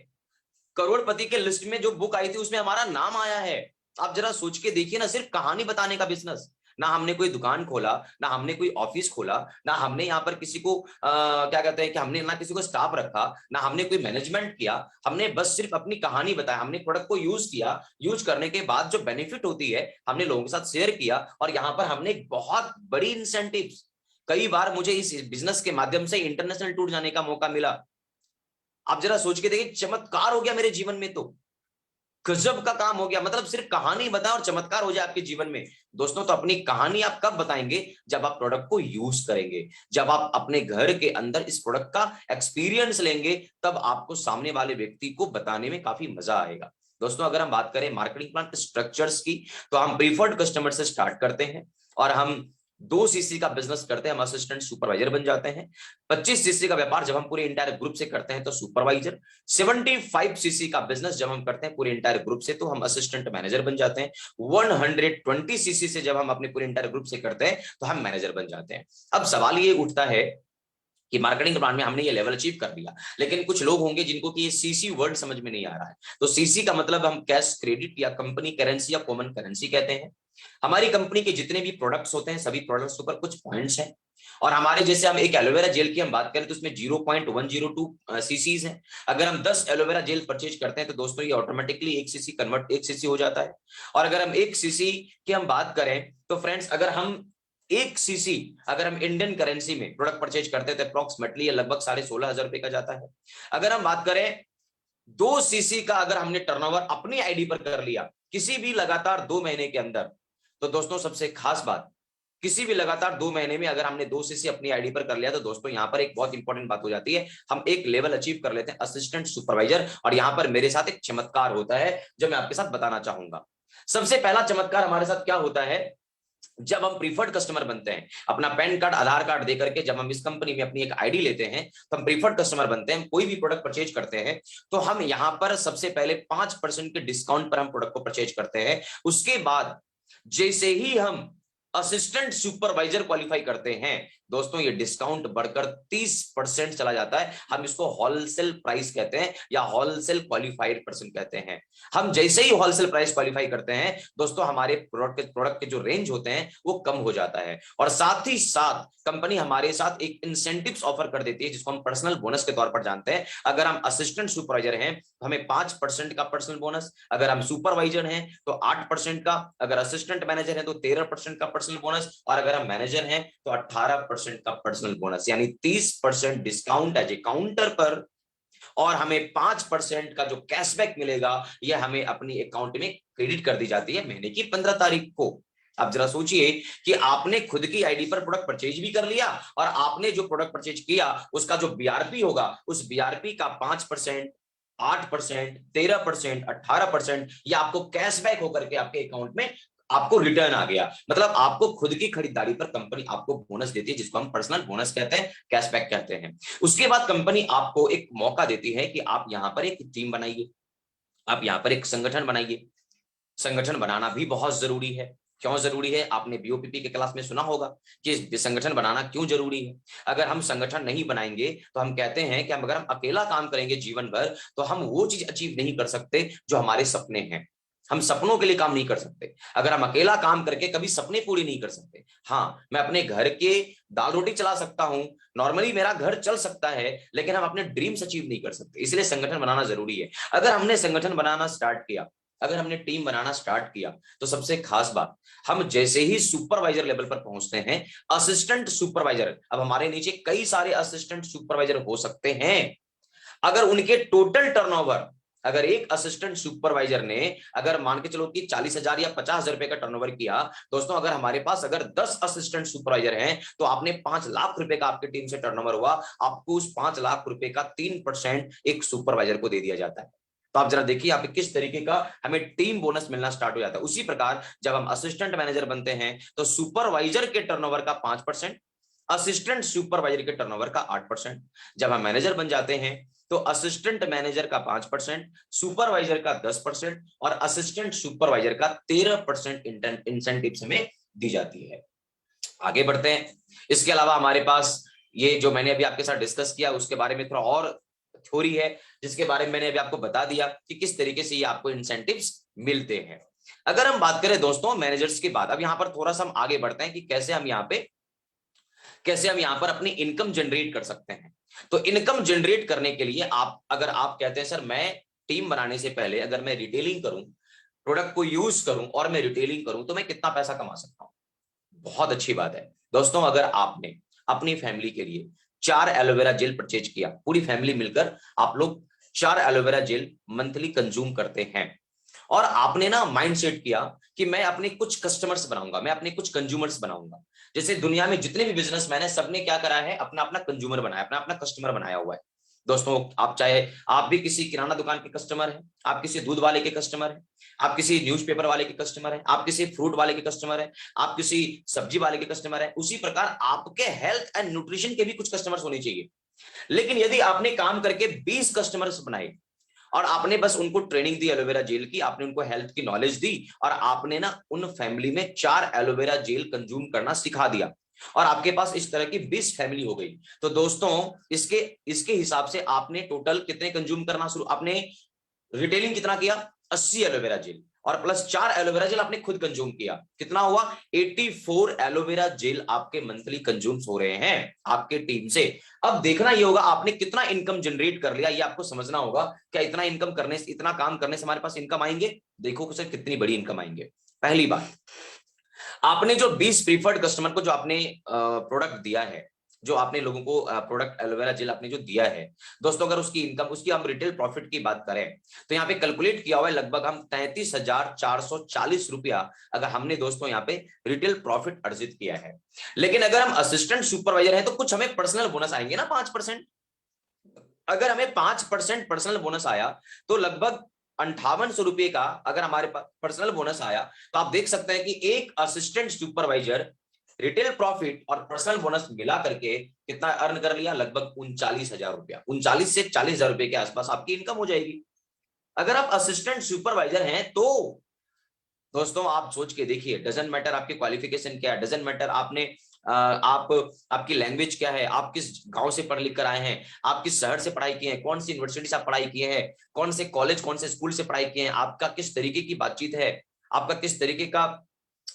करोड़पति के लिस्ट में जो बुक आई थी उसमें हमारा नाम आया है। आप जरा सोच के देखिए ना, सिर्फ कहानी बताने का बिजनेस। ना हमने कोई दुकान खोला, ना हमने कोई ऑफिस खोला, ना हमने यहाँ पर किसी को क्या कहते हैं कि हमने ना किसी को स्टाफ रखा, ना हमने कोई मैनेजमेंट किया। हमने बस सिर्फ अपनी कहानी बताया, हमने प्रोडक्ट को यूज किया, यूज करने के बाद जो बेनिफिट होती है हमने लोगों के साथ शेयर किया, और यहाँ पर हमने एक बहुत बड़ी इंसेंटिव, कई बार मुझे इस बिजनेस के माध्यम से इंटरनेशनल टूर जाने का मौका मिला। आप जरा सोच के देखिए, चमत्कार हो गया मेरे जीवन में, तो गजब का काम हो गया। मतलब सिर्फ कहानी बताएं और चमत्कार हो जाए आपके जीवन में। दोस्तों तो अपनी कहानी आप कब बताएंगे? जब आप प्रोडक्ट को यूज करेंगे, जब आप अपने घर के अंदर इस प्रोडक्ट का एक्सपीरियंस लेंगे, तब आपको सामने वाले व्यक्ति को बताने में काफी मजा आएगा। दोस्तों अगर हम बात करें मार्केटिंग प्लान स्ट्रक्चर्स की, तो हम प्रीफर्ड कस्टमर से स्टार्ट करते हैं, और हम 2 सीसी का बिजनेस करते हैं हम असिस्टेंट सुपरवाइजर बन जाते हैं। 25 सीसी का व्यापार जब हम पूरे इंटायर ग्रुप से करते हैं तो सुपरवाइजर। 75 सीसी का बिजनेस जब हम करते हैं पूरे इंटायर ग्रुप से तो हम असिस्टेंट मैनेजर बन जाते हैं। 120 सीसी से जब हम अपने पूरे इंटायर ग्रुप से करते हैं तो हम मैनेजर बन जाते हैं। अब सवाल ये उठता है कि मार्केटिंग ब्रांड में हमने ये लेवल अचीव कर लिया, लेकिन कुछ लोग होंगे जिनको कि ये सीसी वर्ड समझ में नहीं आ रहा है। तो सीसी का मतलब हम कैश क्रेडिट या कंपनी करेंसी या कॉमन करेंसी कहते हैं। हमारी कंपनी के जितने भी प्रोडक्ट्स होते हैं सभी प्रोडक्ट्स के ऊपर कुछ पॉइंट्स हैं, और हमारे जैसे हम एक एलोवेरा जेल की हम बात करें तो उसमें 0.102 सीसीज हैं। अगर हम 10 एलोवेरा जेल परचेज करते हैं तो दोस्तों ये ऑटोमेटिकली 1 सीसी हो जाता है। और अगर हम 1 सीसी की हम बात करें तो फ्रेंड्स अगर हम 1 सीसी अगर हम इंडियन करेंसी में प्रोडक्ट परचेज करते हैं तो अप्रोक्सीमेटली ये लगभग 16,500 रुपए का जाता है। अगर हम बात करें 2 सीसी का अगर हमने टर्नओवर अपनी आईडी पर कर लिया किसी भी लगातार 2 महीने के अंदर, तो दोस्तों सबसे खास बात, किसी भी लगातार 2 महीने में अगर हमने 2 सीसी अपनी आईडी पर कर लिया तो दोस्तों यहां पर एक बहुत इंपॉर्टेंट बात हो जाती है, हम एक लेवल अचीव कर लेते हैं असिस्टेंट सुपरवाइजर। और यहां पर मेरे साथ एक चमत्कार होता है जो मैं आपके साथ बताना चाहूंगा। सबसे पहला चमत्कार हमारे साथ क्या होता है, जब हम प्रीफर्ड कस्टमर बनते हैं, अपना पैन कार्ड आधार कार्ड देकर के जब हम इस कंपनी में अपनी एक आईडी लेते हैं तो हम प्रीफर्ड कस्टमर बनते हैं। कोई भी प्रोडक्ट परचेज करते हैं तो हम यहां पर सबसे पहले 5% के डिस्काउंट पर हम प्रोडक्ट को परचेज करते हैं। उसके बाद जैसे ही हम असिस्टेंट सुपरवाइजर क्वालिफाई करते हैं दोस्तों ये डिस्काउंट बढ़कर 30% चला जाता है। हम इसको होलसेल प्राइस कहते हैं या होलसेल क्वालिफाइड पर्सन कहते हैं। हम जैसे ही होलसेल प्राइस क्वालिफाई करते हैं दोस्तों हमारे प्रोडक्ट के जो रेंज होते हैं वो कम हो जाता है, और साथ ही साथ कंपनी हमारे साथ एक इंसेंटिव्स ऑफर कर देती है जिसको हम पर्सनल बोनस के तौर पर जानते हैं। अगर हम असिस्टेंट सुपरवाइजर हैं तो हमें 5% का पर्सनल बोनस, अगर हम सुपरवाइजर हैं तो 8% का, अगर असिस्टेंट मैनेजर है तो 13% का पर्सनल बोनस, और अगर हम मैनेजर हैं तो 18% का पर्सनल बोनस, यानी 30% डिस्काउंट एज ए काउंटर पर, और हमें 5% का जो कैशबैक मिलेगा यह हमें अपनी अकाउंट में क्रेडिट कर दी जाती है महीने की 15 तारीख को। अब जरा सोचिए कि आपने खुद की आईडी पर प्रोडक्ट परचेज भी कर लिया और आपने जो प्रोडक्ट परचेज किया उसका जो बीआरपी होगा उस बीआरपी का 5%, 8%, 13%, 18% ये आपको कैशबैक होकर के आपके अकाउंट में आपको रिटर्न आ गया। मतलब आपको खुद की खरीदारी पर कंपनी आपको बोनस देती है जिसको हम पर्सनल बोनस कहते हैं, कैशबैक कहते हैं। उसके बाद कंपनी आपको एक मौका देती है कि आप यहां पर एक टीम बनाइए, आप यहां पर एक संगठन बनाइए। संगठन बनाना भी बहुत जरूरी है। क्यों जरूरी है, आपने बीओपीपी के क्लास में सुना होगा कि संगठन बनाना क्यों जरूरी है। अगर हम संगठन नहीं बनाएंगे तो हम कहते हैं कि हम अगर हम अकेला काम करेंगे जीवन भर तो हम वो चीज अचीव नहीं कर सकते जो हमारे सपने हैं। हम सपनों के लिए काम नहीं कर सकते अगर हम अकेला काम करके कभी सपने पूरे नहीं कर सकते। हाँ, मैं अपने घर के दाल रोटी चला सकता हूं, नॉर्मली मेरा घर चल सकता है, लेकिन हम अपने ड्रीम्स अचीव नहीं कर सकते, इसलिए संगठन बनाना जरूरी है। अगर हमने संगठन बनाना स्टार्ट किया, अगर हमने टीम बनाना स्टार्ट किया तो सबसे खास बात, हम जैसे ही सुपरवाइजर लेवल पर पहुंचते हैं, असिस्टेंट सुपरवाइजर, अब हमारे नीचे कई सारे असिस्टेंट सुपरवाइजर हो सकते हैं। अगर उनके टोटल टर्नओवर, अगर एक असिस्टेंट सुपरवाइजर ने अगर मान के चलो कि 40,000 या 50,000 रुपए का टर्नओवर किया, दोस्तों अगर हमारे पास अगर 10 असिस्टेंट सुपरवाइजर हैं तो आपने 5 लाख रुपए का आपकी टीम से टर्नओवर हुआ, आपको उस 5 लाख रुपए का 3% एक सुपरवाइजर को दे दिया जाता है। तो आप जरा देखिए आप किस तरीके का हमें टीम बोनस मिलना स्टार्ट हो जाता है। उसी प्रकार जब हम असिस्टेंट मैनेजर बनते हैं तो सुपरवाइजर के टर्नओवर का 5%, असिस्टेंट सुपरवाइजर के टर्नओवर का 8%। जब हम मैनेजर बन जाते हैं तो असिस्टेंट मैनेजर का 5%, सुपरवाइजर का 10% और असिस्टेंट सुपरवाइजर का 13% इंसेंटिव हमें दी जाती है। आगे बढ़ते हैं। इसके अलावा हमारे पास ये जो मैंने अभी आपके साथ डिस्कस किया उसके बारे में थोड़ा और थ्योरी है जिसके बारे में मैंने अभी आपको बता दिया कि किस तरीके से ये आपको इंसेंटिव्स मिलते हैं। अगर हम बात करें दोस्तों मैनेजर्स की बात, अब यहां पर थोड़ा सा हम आगे बढ़ते हैं कि कैसे हम यहां पर अपनी इनकम जनरेट कर सकते हैं। तो इनकम जनरेट करने के लिए अगर आप कहते हैं सर मैं टीम बनाने से पहले अगर मैं रिटेलिंग करूं, प्रोडक्ट को यूज करूं और मैं रिटेलिंग करूं तो मैं कितना पैसा कमा सकता हूं। बहुत अच्छी बात है दोस्तों, अगर आपने अपनी फैमिली के लिए 4 एलोवेरा जेल परचेज किया, पूरी फैमिली मिलकर आप लोग 4 एलोवेरा जेल मंथली कंज्यूम करते हैं, और आपने ना माइंड सेट किया कि मैं अपने कुछ कस्टमर्स बनाऊंगा, मैं अपने कुछ कंज्यूमर्स बनाऊंगा। जैसे दुनिया में जितने भी बिजनेसमैन है सबने क्या करा है, अपना अपना कंज्यूमर बनाया, अपना अपना कस्टमर बनाया हुआ है। दोस्तों आप चाहे आप भी किसी किराना दुकान के कस्टमर हैं, आप किसी दूध वाले के कस्टमर हैं, आप किसी न्यूज़पेपर वाले के कस्टमर हैं, आप किसी फ्रूट वाले के कस्टमर हैं, आप किसी सब्जी वाले के कस्टमर हैं, उसी प्रकार आपके हेल्थ एंड न्यूट्रिशन के भी कुछ कस्टमर्स होने चाहिए। लेकिन यदि आपने काम करके 20 कस्टमर्स बनाए और आपने बस उनको ट्रेनिंग दी एलोवेरा जेल की, आपने उनको हेल्थ की नॉलेज दी और आपने ना उन फैमिली में 4 एलोवेरा जेल कंज्यूम करना सिखा दिया और आपके पास इस तरह की 20 फैमिली हो गई, तो दोस्तों इसके इसके हिसाब से आपने टोटल कितने कंज्यूम करना शुरू, आपने रिटेलिंग कितना किया, 80 एलोवेरा जेल और प्लस 4 एलोवेरा जेल आपने खुद कंज्यूम किया, कितना हुआ 84 एलोवेरा जेल आपके मंथली कंज्यूम्स हो रहे हैं आपके टीम से। अब देखना ये होगा आपने कितना इनकम जनरेट कर लिया, ये आपको समझना होगा। क्या इतना इनकम करने से, इतना काम करने से हमारे पास इनकम आएंगे? देखो सर कितनी बड़ी इनकम आएंगे। पहली बात, आपने जो 20 प्रीफर्ड कस्टमर को जो आपने प्रोडक्ट दिया है, जो आपने लोगों को प्रोडक्ट एलोवेरा जेल आपने जो दिया है, दोस्तों अगर उसकी इनकम, उसकी हम रिटेल प्रॉफिट की बात करें तो यहाँ पे कैलकुलेट किया हुआ है लगभग हम 33,440 रुपया अगर हमने दोस्तों यहाँ पे रिटेल प्रॉफिट अर्जित किया है। लेकिन अगर हम असिस्टेंट सुपरवाइजर हैं तो कुछ हमें पर्सनल बोनस आएंगे ना 5%। अगर हमें 5% पर्सनल बोनस आया तो लगभग 5800 रुपए का अगर हमारे पास पर्सनल बोनस आया, तो आप देख सकते हैं कि एक असिस्टेंट सुपरवाइजर रिटेल प्रॉफिट और पर्सनल बोनस मिला करके कितना अर्न कर लिया, लगभग 39,000 रुपया, 39 से 40,000 रुपए के आसपास आपकी इनकम हो जाएगी अगर आप असिस्टेंट सुपरवाइजर हैं तो। दोस्तों आप सोच के देखिए, डजंट मैटर आपकी क्वालिफिकेशन क्या है, डजंट मैटर आपने आप आपकी लैंग्वेज क्या है, आप किस गांव से पढ़ लिख कर आए हैं, आप किस शहर से पढ़ाई किए हैं, कौन सी यूनिवर्सिटी से आप पढ़ाई किए हैं, कौन से कॉलेज कौन से स्कूल से पढ़ाई किए हैं, आपका किस तरीके की बातचीत है, आपका किस तरीके का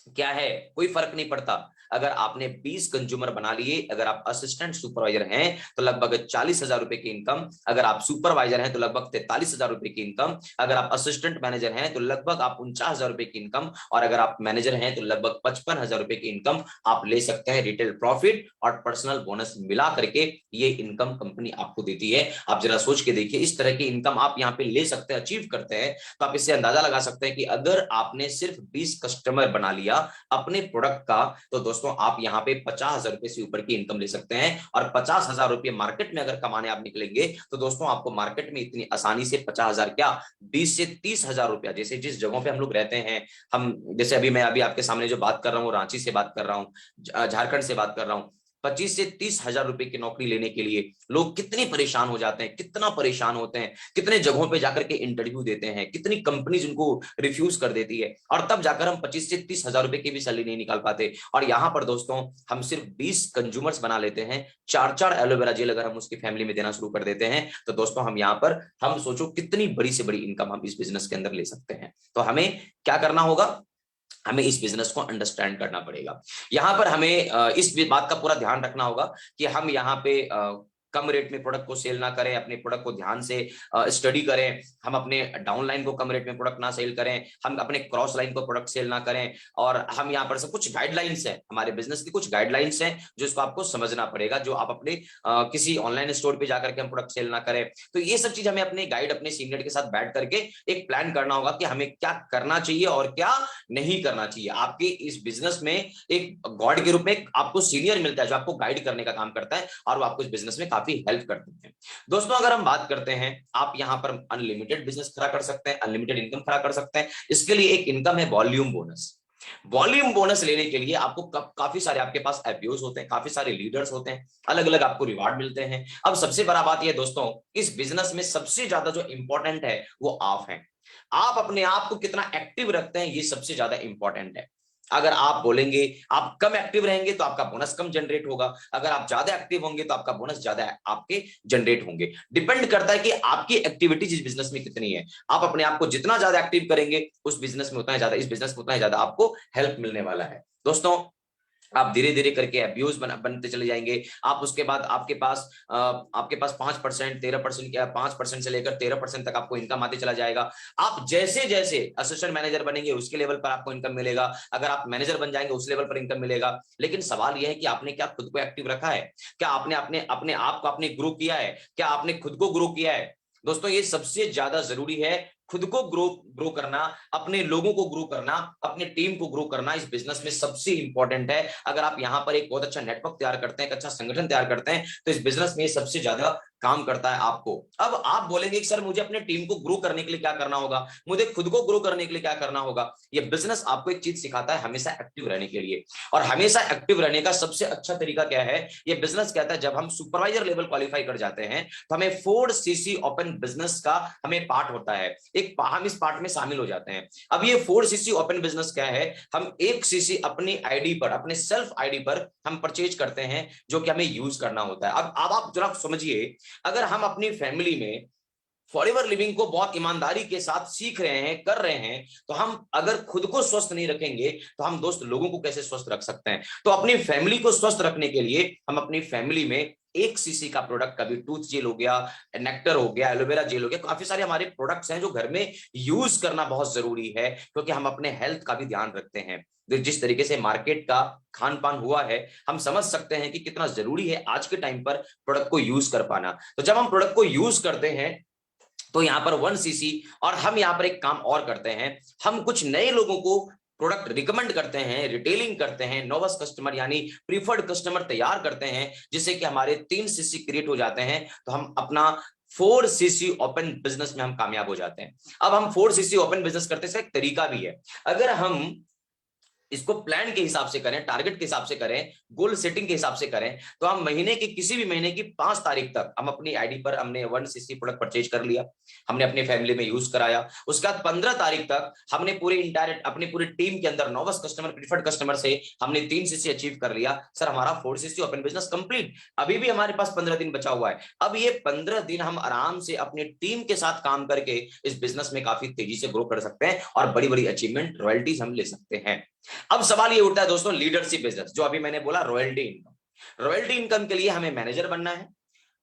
क्या है, कोई फर्क नहीं पड़ता। अगर आपने 20 कंज्यूमर बना लिए, अगर आप असिस्टेंट सुपरवाइजर हैं तो लगभग 40,000 रुपए की इनकम, अगर आप सुपरवाइजर हैं तो लगभग 43,000 रुपए की इनकम, अगर आप असिस्टेंट मैनेजर हैं तो लगभग आप 49,000 रुपए की इनकम, और अगर आप मैनेजर हैं तो लगभग 55,000 रुपए की इनकम आप ले सकते हैं रिटेल प्रॉफिट और पर्सनल बोनस मिला करके। ये इनकम कंपनी आपको देती है। आप जरा सोच के देखिए, इस तरह की इनकम आप यहाँ पे ले सकते हैं, अचीव करते हैं, तो आप इससे अंदाजा लगा सकते हैं कि अगर आपने सिर्फ 20 कस्टमर बना लिया अपने प्रोडक्ट का, तो दोस्तों आप यहाँ पे 50,000 रुपए से ऊपर की इनकम ले सकते हैं। और 50,000 रुपए मार्केट में अगर कमाने आप निकलेंगे तो दोस्तों आपको मार्केट में इतनी आसानी से 50,000 क्या 20 से 30,000 रुपया, जैसे जिस जगहों पे हम लोग रहते हैं, हम जैसे अभी मैं अभी आपके सामने जो बात कर रहा हूँ, रांची से बात कर रहा हूँ, झारखंड से बात कर रहा हूँ, 25 से 30,000 रुपए की नौकरी लेने के लिए लोग कितने परेशान हो जाते हैं, कितना परेशान होते हैं, कितने जगहों पे जाकर के इंटरव्यू देते हैं, कितनी कंपनीज उनको रिफ्यूज कर देती है, और तब जाकर हम 25 से 30,000 रुपए की भी सैलरी नहीं निकाल पाते। और यहाँ पर दोस्तों हम सिर्फ 20 कंज्यूमर्स बना लेते हैं, 4-4 एलोवेरा जेल अगर हम उसकी फैमिली में देना शुरू कर देते हैं, तो दोस्तों हम यहाँ पर हम सोचो कितनी बड़ी से बड़ी इनकम हम इस बिजनेस के अंदर ले सकते हैं। तो हमें क्या करना होगा, हमें इस बिजनेस को अंडरस्टैंड करना पड़ेगा। यहाँ पर हमें इस बात का पूरा ध्यान रखना होगा कि हम यहाँ पे कम रेट में प्रोडक्ट को सेल ना करें, अपने प्रोडक्ट को ध्यान से स्टडी करें, हम अपने डाउन लाइन को कम रेट में प्रोडक्ट ना सेल करें, हम अपने क्रॉस लाइन को प्रोडक्ट सेल ना करें। और हम यहाँ पर सब कुछ गाइडलाइंस है, हमारे बिजनेस की कुछ गाइडलाइंस हैं जो इसको आपको समझना पड़ेगा, जो आप अपने किसी ऑनलाइन स्टोर पे जाकर के हम प्रोडक्ट सेल ना करें। तो ये सब चीज हमें अपने गाइड, अपने सीनियर के साथ बैठ करके एक प्लान करना होगा कि हमें क्या करना चाहिए और क्या नहीं करना चाहिए। आपके इस बिजनेस में एक गॉड के रूप में आपको सीनियर मिलता है जो आपको गाइड करने का काम करता है, और वो आपको इस बिजनेस में काफी हेल्प करते हैं। दोस्तों अगर हम बात करते हैं, आप यहां पर अनलिमिटेड बिजनेस खड़ा कर सकते हैं, अनलिमिटेड इनकम खड़ा कर सकते हैं। इसके लिए एक इनकम है वॉल्यूम बोनस। वॉल्यूम बोनस लेने के लिए आपको काफी सारे आपके पास एफपीओज होते हैं, काफी सारे लीडर्स होते हैं, अलग अलग आपको रिवार्ड मिलते हैं। अब सबसे बड़ा बात यह दोस्तों, इस बिजनेस में सबसे ज्यादा जो इंपॉर्टेंट है वो आप हैं। आप अपने आप को कितना एक्टिव रखते हैं, ये सबसे ज्यादा इंपॉर्टेंट है। अगर आप बोलेंगे आप कम एक्टिव रहेंगे तो आपका बोनस कम जनरेट होगा, अगर आप ज्यादा एक्टिव होंगे तो आपका बोनस ज्यादा आपके जनरेट होंगे। डिपेंड करता है कि आपकी एक्टिविटीज इस बिजनेस में कितनी है। आप अपने आप को जितना ज्यादा एक्टिव करेंगे उस बिजनेस में उतना ज्यादा, इस बिजनेस में उतना ज्यादा आपको हेल्प मिलने वाला है। दोस्तों आप धीरे धीरे करके अब्यूज बनते चले जाएंगे। आप उसके बाद आपके पास 5%, 13%, 5% से लेकर 13% तक आपको इनकम आते चला जाएगा। आप जैसे जैसे असिस्टेंट मैनेजर बनेंगे उसके लेवल पर आपको इनकम मिलेगा, अगर आप मैनेजर बन जाएंगे उस लेवल पर इनकम मिलेगा। लेकिन सवाल यह है कि आपने क्या खुद को एक्टिव रखा है, क्या आपने अपने अपने आप को आपने ग्रो किया है, क्या आपने खुद को ग्रो किया है। दोस्तों ये सबसे ज्यादा जरूरी है, खुद को ग्रो करना, अपने लोगों को ग्रो करना, अपने टीम को ग्रो करना इस बिजनेस में सबसे इंपॉर्टेंट है। अगर आप यहाँ पर एक बहुत अच्छा नेटवर्क तैयार करते हैं, एक अच्छा संगठन तैयार करते हैं, तो इस बिजनेस में सबसे ज्यादा काम करता है आपको। अब आप बोलेंगे कि सर मुझे अपने टीम को ग्रो करने के लिए क्या करना होगा, मुझे खुद को ग्रो करने के लिए क्या करना होगा। ये बिजनेस आपको एक चीज सिखाता है, हमेशा एक्टिव रहने के लिए। और हमेशा एक्टिव रहने का सबसे अच्छा तरीका क्या है, ये बिजनेस कहता है जब हम सुपरवाइजर लेवल क्वालिफाई कर जाते हैं तो हमें 4cc ओपन बिजनेस का हमें पार्ट होता है, एक हम इस पार्ट में शामिल हो जाते हैं। अब ये 4cc ओपन बिजनेस क्या है, हम 1cc अपनी आईडी पर, अपने सेल्फ आईडी पर हम परचेज करते हैं, जो कि हमें यूज करना होता है। अब आप जरा समझिए, अगर हम अपनी फैमिली में फॉरएवर लिविंग को बहुत ईमानदारी के साथ सीख रहे हैं, कर रहे हैं, तो हम अगर खुद को स्वस्थ नहीं रखेंगे तो हम दोस्त लोगों को कैसे स्वस्थ रख सकते हैं। तो अपनी फैमिली को स्वस्थ रखने के लिए हम अपनी फैमिली में 1cc का प्रोडक्ट, कभी टूथ जेल हो गया, नेक्टर हो गया, एलोवेरा जेल हो गया, काफी सारे हमारे प्रोडक्ट्स हैं जो घर में यूज करना बहुत जरूरी है, क्योंकि हम अपने हेल्थ का भी ध्यान रखते हैं। जिस तरीके से मार्केट का खान पान हुआ है, हम समझ सकते हैं कि कितना जरूरी है आज के टाइम पर प्रोडक्ट को यूज कर पाना। तो जब हम प्रोडक्ट को यूज करते हैं तो यहाँ पर 1cc, और हम यहाँ पर एक काम और करते हैं, हम कुछ नए लोगों को प्रोडक्ट रिकमेंड करते हैं, रिटेलिंग करते हैं, नोवस कस्टमर यानी प्रीफर्ड कस्टमर तैयार करते हैं, जिससे कि हमारे 3cc क्रिएट हो जाते हैं, तो हम अपना 4cc ओपन बिजनेस में हम कामयाब हो जाते हैं। अब हम 4cc ओपन बिजनेस करते हैं, एक तरीका भी है। अगर हम इसको प्लान के हिसाब से करें, टारगेट के हिसाब से करें, गोल सेटिंग के हिसाब से करें, तो हम महीने की किसी भी महीने की 5 तारीख तक हम अपनी आईडी पर हमने 1cc प्रोडक्ट परचेज कर लिया, हमने अपनी फैमिली में यूज कराया। उसके बाद 15 तारीख तक हमने पूरे इंडायरेक्ट अपनी पूरी टीम के अंदर नोवस कस्टमर, प्रीफर्ड कस्टमर से हमने 3cc अचीव कर लिया। सर हमारा 4cc ओपन बिजनेस कंप्लीट। अभी भी हमारे पास 15 दिन बचा हुआ है। अब ये 15 दिन हम आराम से अपनी टीम के साथ काम करके इस बिजनेस में काफी तेजी से ग्रो कर सकते हैं और बड़ी बड़ी अचीवमेंट, रॉयल्टीज हम ले सकते हैं। अब सवाल ये उठता है दोस्तों, लीडरशिप बिजनेस, जो अभी मैंने बोला रॉयल्टी इनकम। रॉयल्टी इनकम के लिए हमें मैनेजर बनना है।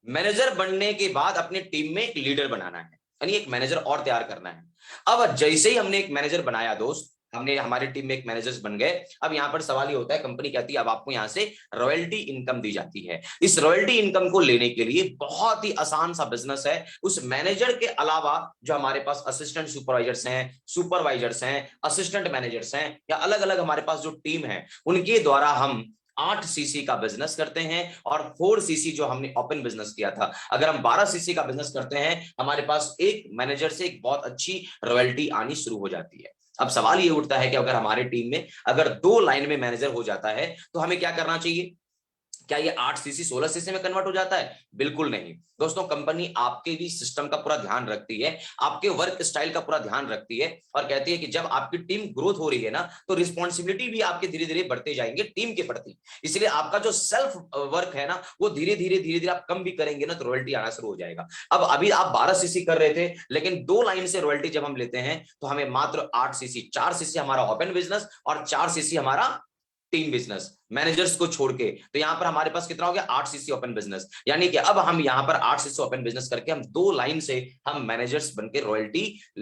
मैनेजर बनने के बाद अपने टीम में एक लीडर बनाना है, यानी एक मैनेजर और तैयार करना है। अब जैसे ही हमने एक मैनेजर बनाया दोस्त, हमने हमारी टीम में एक मैनेजर्स बन गए, अब यहां पर सवाल ये होता है, कंपनी कहती है अब आपको यहां से रॉयल्टी इनकम दी जाती है। इस रॉयल्टी इनकम को लेने के लिए बहुत ही आसान सा बिजनेस है। उस मैनेजर के अलावा जो हमारे पास असिस्टेंट सुपरवाइजर्स हैं, असिस्टेंट मैनेजर्स हैं, या अलग अलग हमारे पास जो टीम है, उनके द्वारा हम 8cc का बिजनेस करते हैं। और 4cc जो हमने ओपन बिजनेस किया था, अगर हम 12cc का बिजनेस करते हैं, हमारे पास एक मैनेजर से एक बहुत अच्छी रॉयल्टी आनी शुरू हो जाती है। अब सवाल ये उठता है कि अगर हमारे टीम में अगर 2 लाइन में मैनेजर हो जाता है तो हमें क्या करना चाहिए? क्या ये 8cc 16cc में कन्वर्ट हो जाता है? बिल्कुल नहीं दोस्तों। कंपनी आपके भी सिस्टम का पूरा ध्यान रखती है, आपके वर्क स्टाइल का पूरा ध्यान रखती है, और कहती है कि जब आपकी टीम ग्रोथ हो रही है ना, तो रिस्पॉन्सिबिलिटी भी आपके धीरे धीरे बढ़ते जाएंगे टीम के प्रति। इसलिए आपका जो सेल्फ वर्क है ना, वो धीरे धीरे आप कम भी करेंगे ना, तो रॉयल्टी आना शुरू हो जाएगा। अब अभी आप 12cc कर रहे थे, लेकिन 2 लाइन से रॉयल्टी जब हम लेते हैं तो हमें मात्र 8cc, 4cc हमारा ओपन बिजनेस और 4cc हमारा टीम बिजनेस, मैनेजर्स को छोड़ के, तो यहां पर हमारे पास कितना हो गया? 8cc open business. यानी कि अब हम यहां पर 8cc ओपन बिजनेस करके हम 2 लाइन से हम मैनेजर्स बनके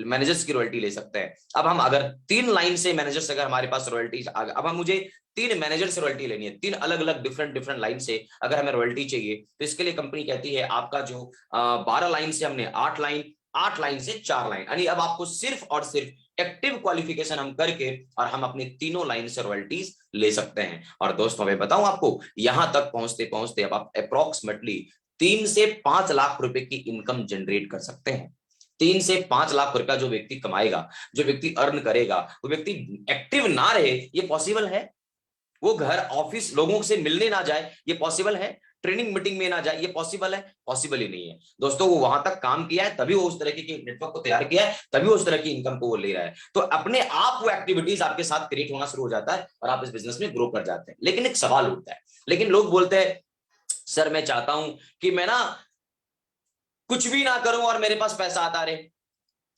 मैनेजर्स की रॉयल्टी ले सकते हैं। अब हम अगर 3 लाइन से मैनेजर्स, अगर हमारे पास रॉयल्टी, अब हम मुझे 3 मैनेजर से रॉयल्टी लेनी है, 3 अलग अलग डिफरेंट लाइन से अगर हमें रॉयल्टी चाहिए, तो इसके लिए कंपनी कहती है आपका जो 12 लाइन से हमने 8 लाइन से 4 लाइन, यानी अब आपको सिर्फ और सिर्फ एक्टिव क्वालिफिकेशन हम करके और हम अपने तीनों लाइन से रॉयल्टीज ले सकते हैं। और दोस्तों मैं बताऊं आपको, यहां तक पहुंचते पहुंचते अब आप अप्रोक्सीमेटली 3 से 5 लाख रुपए की इनकम जनरेट कर सकते हैं। 3 से 5 लाख रुपया जो व्यक्ति कमाएगा, जो व्यक्ति अर्न करेगा, वो व्यक्ति एक्टिव ना रहे, ये पॉसिबल है। वो घर ऑफिस लोगों से मिलने ना जाए, ये पॉसिबल है। ट्रेनिंग मीटिंग में ना जाए, ये पॉसिबल है? पॉसिबल ही नहीं है दोस्तों। वो वहां तक काम किया है, तभी वो उस तरह के नेटवर्क को तैयार किया है, तभी वो उस तरह की इनकम को वो ले रहा है। तो अपने आप वो एक्टिविटीज आपके साथ क्रिएट होना शुरू हो जाता है और आप इस बिजनेस में ग्रो कर जाते हैं। लेकिन एक सवाल उठता है, लेकिन लोग बोलते हैं सर मैं चाहता हूं कि मैं ना कुछ भी ना करूं और मेरे पास पैसा आता रहे।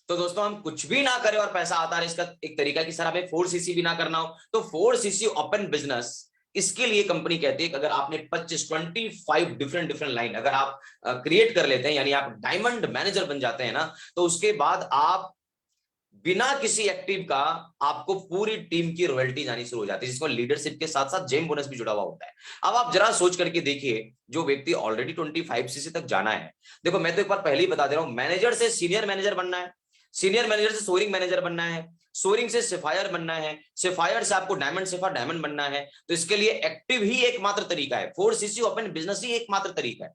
तो दोस्तों हम कुछ भी ना करें और पैसा आता रहे, इसका एक तरीका कि सर हमें 4cc भी ना करना हो, तो 4cc ओपन बिजनेस, इसके लिए कंपनी कहती है कि अगर आपने 25 डिफरेंट लाइन अगर आप क्रिएट कर लेते हैं, यानी आप डायमंड मैनेजर बन जाते हैं ना, तो उसके बाद आप बिना किसी एक्टिव का आपको पूरी टीम की रॉयल्टी जानी शुरू हो जाती है, जिसमें लीडरशिप के साथ साथ जेम बोनस भी जुड़ा हुआ होता है। अब आप जरा सोच करके देखिए, जो व्यक्ति ऑलरेडी 25cc तक जाना है, देखो मैं तो एक बार पहले ही बता दे रहा हूं, मैनेजर से सीनियर मैनेजर बनना है, सीनियर मैनेजर से सोरिंग मैनेजर बनना है, सोरिंग से सिफायर बनना है, सिफायर से आपको डायमंड सिफा डायमंड बनना है। तो इसके लिए एक्टिव ही एकमात्र तरीका है, 4cc ओपन बिजनेस ही एकमात्र तरीका है।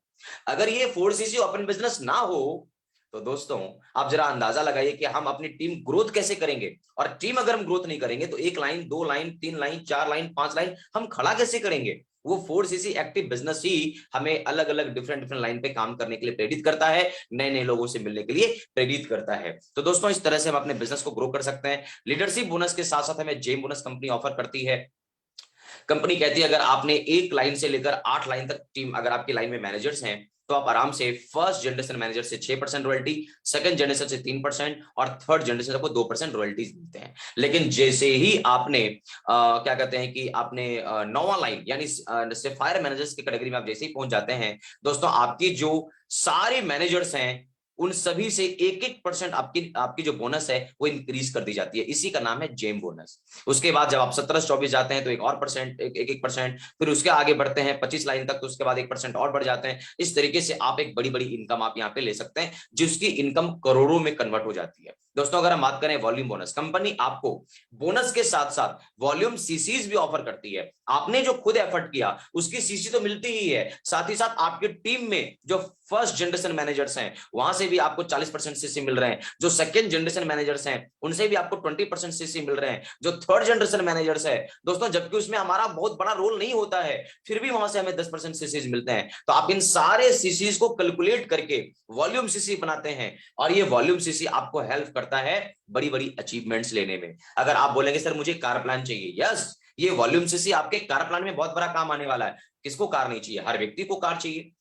अगर ये 4cc ओपन बिजनेस ना हो तो दोस्तों आप जरा अंदाजा लगाइए कि हम अपनी टीम ग्रोथ कैसे करेंगे। और टीम अगर हम ग्रोथ नहीं करेंगे तो 1 line 2 line 3 line 4 line 5 line हम खड़ा कैसे करेंगे। वो 4cc एक्टिव बिजनेस ही हमें अलग अलग डिफरेंट डिफरेंट लाइन पे काम करने के लिए प्रेरित करता है, नए नए लोगों से मिलने के लिए प्रेरित करता है। तो दोस्तों इस तरह से हम अपने बिजनेस को ग्रो कर सकते हैं। लीडरशिप बोनस के साथ साथ हमें जेम बोनस कंपनी ऑफर करती है। कंपनी कहती है अगर आपने 1 लाइन से लेकर 8 लाइन तक टीम, अगर आपकी लाइन में मैनेजर्स हैं तो आप आराम से फर्स्ट जनरेशन मैनेजर से 6% रॉयल्टी, सेकंड जनरेशन से 3% और थर्ड जनरेशन से आपको 2% रॉयल्टीज मिलते हैं। लेकिन जैसे ही आपने क्या कहते हैं कि आपने 9वां लाइन यानी फायर मैनेजर्स की कैटेगरी में आप जैसे ही पहुंच जाते हैं दोस्तों, आपकी जो सारे मैनेजर्स हैं उन सभी से 1-1% आपकी आपकी जो बोनस है वो इंक्रीज कर दी जाती है। इसी का नाम है जेम बोनस। उसके बाद जब आप 17 से 24 जाते हैं तो एक और परसेंट, एक परसेंट, फिर उसके आगे बढ़ते हैं 25 लाइन तक तो उसके बाद 1% और बढ़ जाते हैं। इस तरीके से आप एक बड़ी बड़ी इनकम आप यहाँ पे ले सकते हैं जिसकी इनकम करोड़ों में कन्वर्ट हो जाती है। दोस्तों अगर हम बात करें वॉल्यूम बोनस, कंपनी आपको बोनस के साथ साथ वॉल्यूम सीसीज भी ऑफर करती है। आपने जो खुद एफर्ट किया उसकी सीसी तो मिलती ही है, साथ ही साथ आपकी टीम में जो फर्स्ट जनरेशन मैनेजर्स हैं वहां से भी आपको 40% सीसी मिल रहे हैं, जो सेकंड जनरेशन मैनेजर्स हैं उनसे भी आपको 20% सीसी मिल रहे हैं, जो थर्ड जनरेशन मैनेजर्स है दोस्तों, जबकि उसमें हमारा बहुत बड़ा रोल नहीं होता है फिर भी वहां से हमें 10% सीसीज मिलते हैं। तो आप इन सारे सीसीज को कैलकुलेट करके वॉल्यूम सीसी बनाते हैं और ये वॉल्यूम सीसी आपको हेल्प करता है बड़ी बड़ी अचीवमेंट्स लेने में। अगर आप बोलेंगे सर मुझे कार प्लान चाहिए, यस, ये वॉल्यूम सीसी आपके कार प्लान में बहुत बड़ा काम आने वाला है। किसको कार नहीं चाहिए, हर व्यक्ति को कार चाहिए।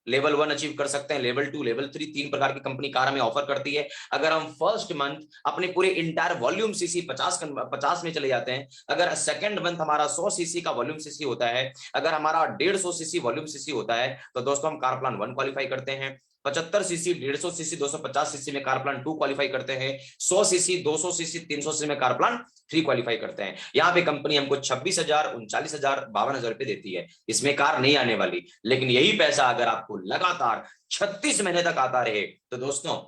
लेवल 1 अचीव कर सकते हैं, लेवल 2, लेवल 3, 3 प्रकार की कंपनी कार हमें ऑफर करती है। अगर हम फर्स्ट मंथ अपने पूरे इंटायर वॉल्यूम सीसी 50 में चले जाते हैं, अगर सेकंड मंथ हमारा 100 सीसी का वॉल्यूम सीसी होता है, अगर हमारा 150 सीसी वॉल्यूम सीसी होता है तो दोस्तों हम कार प्लान 1 क्वालिफाई करते हैं। 75 सीसी, 150 सीसी, 250 सीसी में कार प्लान 2 क्वालिफाई करते हैं। 100 सीसी, 200 सीसी, 300 सीसी में कार प्लान 3 क्वालिफाई करते हैं। यहाँ पे कंपनी हमको 26,000, 39,000, 52,000 रुपए देती है, इसमें कार नहीं आने वाली। लेकिन यही पैसा अगर आपको लगातार 36 महीने तक आता रहे तो दोस्तों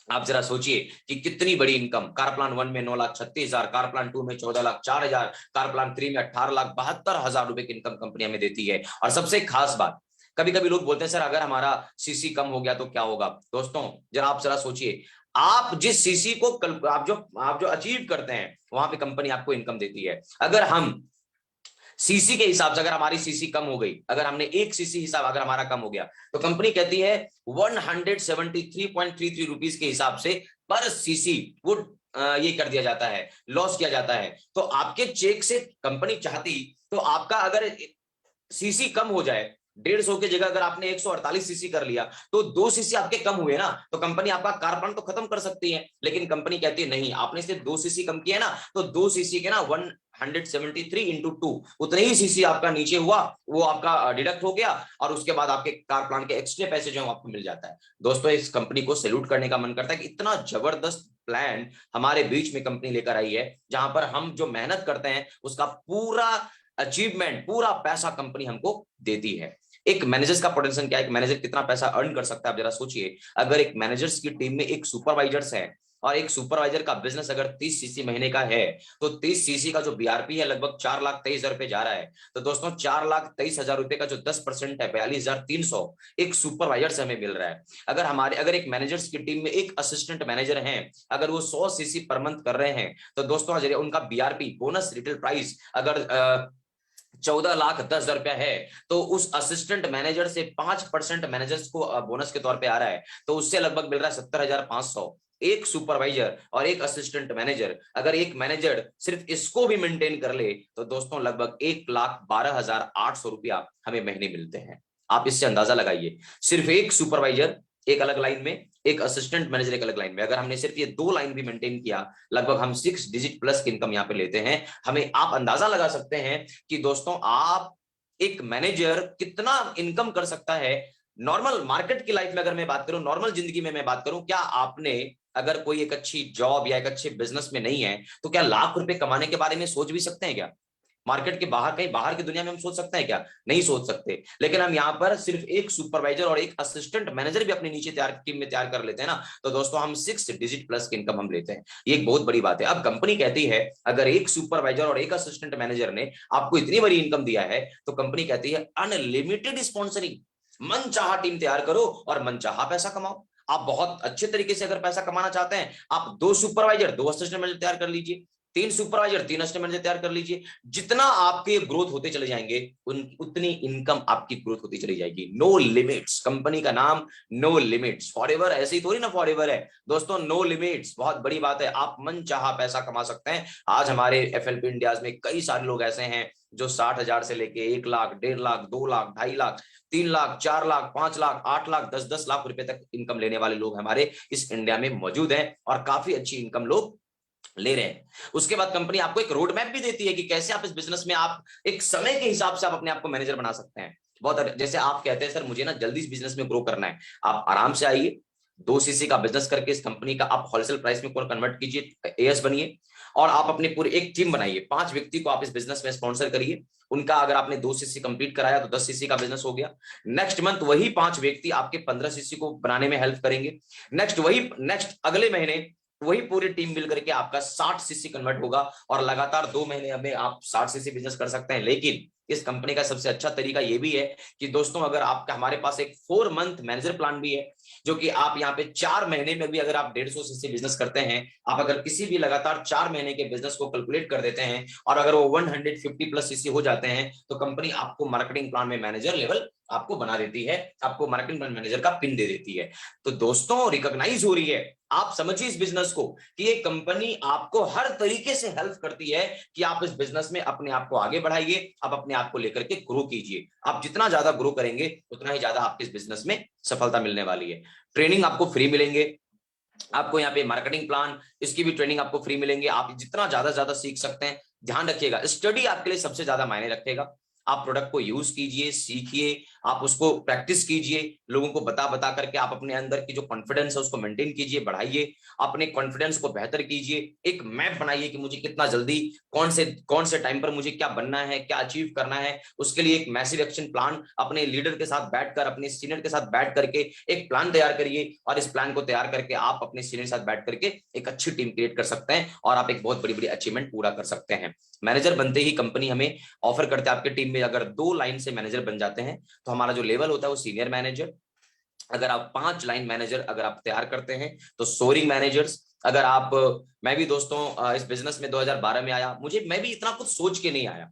आप जरा सोचिए कि कितनी बड़ी इनकम। कार प्लान 1 में 9,36,000, कार प्लान 2 में 14,04,000, कार प्लान 3 में 18,72,000 रुपए की इनकम कंपनी हमें देती है। और सबसे खास बात, कभी कभी लोग बोलते हैं सर अगर हमारा सीसी कम हो गया तो क्या होगा। दोस्तों जरा आप जरा सोचिए, आप जिस सीसी को आप जो अचीव करते हैं वहां पे कंपनी आपको इनकम देती है। अगर हम सीसी के हिसाब से, अगर हमारी सीसी कम हो गई, अगर हमने 1 सीसी हिसाब अगर हमारा कम हो गया तो कंपनी कहती है 173.33 रुपीज के हिसाब से पर सीसी वो ये कर दिया जाता है, लॉस किया जाता है। तो आपके चेक से कंपनी चाहती तो आपका अगर सीसी कम हो जाए, 150 की जगह अगर आपने 148 सीसी कर लिया तो 2 सीसी आपके कम हुए ना, तो कंपनी आपका कार प्लान तो खत्म कर सकती है। लेकिन कंपनी कहती है नहीं, आपने सिर्फ 2 सीसी कम किया ना तो 2 सीसी के ना 173 इंटू 2 उतने ही सीसी आपका नीचे हुआ, वो आपका डिडक्ट हो गया और उसके बाद आपके कार प्लान के एक्स्ट्रा पैसे जो आपको मिल जाता है। दोस्तों इस कंपनी को सैल्यूट करने का मन करता है कि इतना जबरदस्त प्लान हमारे बीच में कंपनी लेकर आई है, जहां पर हम जो मेहनत करते हैं उसका पूरा अचीवमेंट, पूरा पैसा कंपनी हमको देती है। एक मैनेजर्स का पोटेंशियल क्या है, एक मैनेजर कितना पैसा अर्न कर सकता है आप जरा सोचिए। अगर एक मैनेजर्स की टीम में एक सुपरवाइजर्स है और एक सुपरवाइजर का बिजनेस अगर 30 सीसी महीने का है तो 30 सीसी का जो बीआरपी है लगभग 4,23,000 रुपए जा रहा है। तो दोस्तों 4,23,000 रुपए का जो 10% है 42,300 एक सुपरवाइजर से हमें मिल रहा है। अगर एक मैनेजर्स की टीम में एक असिस्टेंट मैनेजर है, अगर वो 100 सीसी पर मंथ कर रहे हैं तो दोस्तों उनका बीआरपी बोनस रिटेल प्राइस अगर 14,10,000 रुपया है तो उस असिस्टेंट मैनेजर से 5% मैनेजर्स को बोनस के तौर पे आ रहा है, तो उससे लगभग मिल रहा है 70,500। एक सुपरवाइजर और एक असिस्टेंट मैनेजर, अगर एक मैनेजर सिर्फ इसको भी मेंटेन कर ले तो दोस्तों लगभग 1,12,800 रुपया हमें महीने मिलते हैं। आप इससे अंदाजा लगाइए, सिर्फ एक सुपरवाइजर एक अलग लाइन में, एक असिस्टेंट मैनेजर एक अलग लाइन में, अगर हमने सिर्फ ये 2 लाइन भी मेंटेन किया लगभग हम 6 डिजिट प्लस की इनकम यहाँ पे लेते हैं। हमें आप अंदाजा लगा सकते हैं कि दोस्तों आप एक मैनेजर कितना इनकम कर सकता है। नॉर्मल मार्केट की लाइफ में अगर मैं बात करूं, नॉर्मल जिंदगी में मैं बात करूं, क्या आपने अगर कोई एक अच्छी जॉब या एक अच्छे बिजनेस में नहीं है तो क्या लाख रुपए कमाने के बारे में सोच भी सकते हैं क्या? मार्केट के बाहर, कहीं बाहर की दुनिया में हम सोच सकते हैं क्या? नहीं सोच सकते। लेकिन हम यहाँ पर सिर्फ एक सुपरवाइजर और एक असिस्टेंट मैनेजर भी अपने नीचे टीम में तैयार कर लेते हैं ना, तो दोस्तों हम 6 डिजिट प्लस की इनकम हम लेते हैं। ये एक बहुत बड़ी बात है। अब कंपनी कहती है अगर एक सुपरवाइजर और एक असिस्टेंट मैनेजर ने आपको इतनी बड़ी इनकम दिया है तो कंपनी कहती है अनलिमिटेड स्पॉन्सरिंग। मनचाहा टीम तैयार करो और मनचाहा पैसा कमाओ। आप बहुत अच्छे तरीके से अगर पैसा कमाना चाहते हैं, आप 2 सुपरवाइजर 2 असिस्टेंट मैनेजर तैयार कर लीजिए, 3 सुपरवाइजर 3 असिस्टेंट मैनेजर तैयार कर लीजिए। जितना आपके ग्रोथ होते चले जाएंगे उतनी इनकम आपकी ग्रोथ होती चली जाएगी। नो लिमिट्स, कंपनी का नाम नो लिमिट्स। फॉरएवर ऐसे ही थोड़ी ना फॉरएवर है दोस्तों, नो लिमिट्स बहुत बड़ी बात है। आप मन चाहा पैसा कमा सकते हैं। आज हमारे एफएलपी इंडिया में कई सारे लोग ऐसे हैं जो 60,000 से लेके 1 लाख, 1.5 लाख, 2 लाख, 2.5 लाख, 3 लाख, 4 लाख, 5 लाख, 8 लाख, 10-10 लाख रुपए तक इनकम लेने वाले लोग हमारे इस इंडिया में मौजूद हैं और काफी अच्छी इनकम लोग ले रहे हैं। उसके बाद कंपनी आपको एक रोड मैप भी देती है कि कैसे आप इस बिजनेस में आप एक समय के हिसाब से आप अपने आप को मैनेजर बना सकते हैं। बहुत जैसे आप कहते हैं सर मुझे ना जल्दी इस बिजनेस में ग्रो करना है, आप आराम से आइए, 2 सीसी का बिजनेस करके इस कंपनी का आप होलसेल प्राइस में कन्वर्ट कीजिए, एएस बनिए और आप अपने पूरे एक टीम बनाइए। 5 व्यक्ति को आप इस बिजनेस में स्पॉन्सर करिए। उनका अगर आपने 2 सीसी कंप्लीट कराया तो 10 सीसी का बिजनेस हो गया। नेक्स्ट मंथ वही 5 व्यक्ति आपके 15 सीसी को बनाने में हेल्प करेंगे। नेक्स्ट अगले महीने वही पूरी टीम मिल करके आपका 60 सीसी कन्वर्ट होगा और लगातार 2 महीने में आप 60 सीसी बिजनेस कर सकते हैं। लेकिन इस कंपनी का सबसे अच्छा तरीका यह भी है कि दोस्तों अगर आपका हमारे पास एक 4 मंथ मैनेजर प्लान भी है, जो कि आप यहाँ पे 4 महीने में भी अगर आप 150 सीसी बिजनेस करते हैं, आप अगर किसी भी लगातार 4 महीने के बिजनेस को कैलकुलेट कर देते हैं और अगर वो 150 प्लस सीसी हो जाते हैं तो कंपनी आपको मार्केटिंग प्लान में मैनेजर लेवल आपको बना देती है, आपको मार्केटिंग प्लान मैनेजर का पिन दे देती है। तो दोस्तों रिकॉग्नाइज हो रही है, आप समझिए इस बिजनेस को कि ये कंपनी आपको हर तरीके से हेल्प करती है कि आप इस बिजनेस में अपने आप को आगे बढ़ाइए, आप अपने आप को लेकर के ग्रो कीजिए। आप जितना ज्यादा ग्रो करेंगे उतना ही ज्यादा आपके इस बिजनेस में सफलता मिलने वाली है। ट्रेनिंग आपको फ्री मिलेंगे, आपको यहाँ पे मार्केटिंग प्लान इसकी भी ट्रेनिंग आपको फ्री मिलेंगे। आप जितना ज्यादा सीख सकते हैं। ध्यान रखिएगा स्टडी आपके लिए सबसे ज्यादा मायने रखेगा। आप प्रोडक्ट को यूज कीजिए, सीखिए, आप उसको प्रैक्टिस कीजिए, लोगों को बता बता करके आप अपने अंदर की जो कॉन्फिडेंस है उसको मेंटेन कीजिए, बढ़ाइए, अपने कॉन्फिडेंस को बेहतर कीजिए। एक मैप बनाइए कि मुझे कितना जल्दी कौन से टाइम पर मुझे क्या बनना है, क्या अचीव करना है। उसके लिए एक मैसिव एक्शन प्लान अपने लीडर के साथ बैठकर, अपने सीनियर के साथ बैठ करके एक प्लान तैयार करिए और इस प्लान को तैयार करके आप अपने सीनियर के साथ बैठ करके एक अच्छी टीम क्रिएट कर सकते हैं और आप एक बहुत बड़ी बड़ी अचीवमेंट पूरा कर सकते हैं। मैनेजर बनते ही कंपनी हमें ऑफर करते हैं, आपके टीम में अगर 2 लाइन से मैनेजर बन जाते हैं तो हमारा जो लेवल होता है वो सीनियर मैनेजर। अगर आप 5 लाइन मैनेजर अगर आप तैयार करते हैं तो सोरिंग मैनेजर्स। अगर आप मैं भी दोस्तों इस बिजनेस में 2012 में आया, मैं भी इतना कुछ सोच के नहीं आया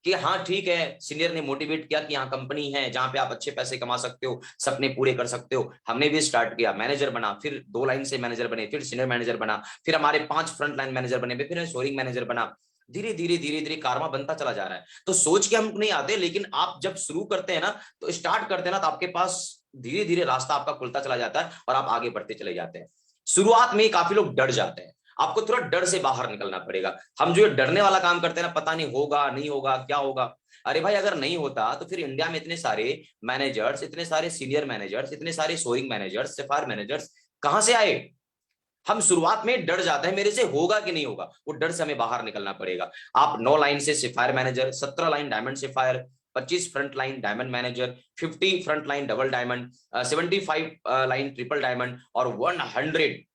कि हाँ ठीक है, सीनियर ने मोटिवेट किया कि यहाँ कंपनी है जहां पे आप अच्छे पैसे कमा सकते हो, सपने पूरे कर सकते हो। हमने भी स्टार्ट किया, मैनेजर बना, फिर 2 लाइन से मैनेजर बने, फिर सीनियर मैनेजर बना, फिर हमारे 5 फ्रंट लाइन मैनेजर बने, फिर सोरिंग मैनेजर बना। धीरे धीरे कारमा बनता चला जा रहा है। तो सोच के हम नहीं आते, लेकिन आप जब शुरू करते हैं ना, तो स्टार्ट करते हैं ना, तो आपके पास धीरे धीरे रास्ता आपका खुलता चला जाता है और आप आगे बढ़ते चले जाते हैं। शुरुआत में काफी लोग डर जाते हैं, आपको थोड़ा डर से बाहर निकलना पड़ेगा। हम जो डरने वाला काम करते हैं ना, पता नहीं होगा नहीं होगा क्या होगा, अरे भाई अगर नहीं होता तो फिर इंडिया में इतने सारे मैनेजर्स, इतने सारे सीनियर मैनेजर्स, इतने सारे सोइंग मैनेजर्स, सिफायर मैनेजर्स कहां से आए। हम शुरुआत में डर जाते हैं मेरे से होगा कि नहीं होगा, वो डर से हमें बाहर निकलना पड़ेगा। आप 9 लाइन से sapphire manager, 17 line diamond sapphire, 25 front line diamond manager, 50 front line double diamond, 75 line triple diamond और 100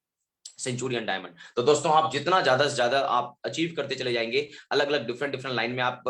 सेंचुरियन डायमंड। तो दोस्तों आप जितना ज्यादा से ज्यादा आप अचीव करते चले जाएंगे, अलग अलग डिफरेंट लाइन में आप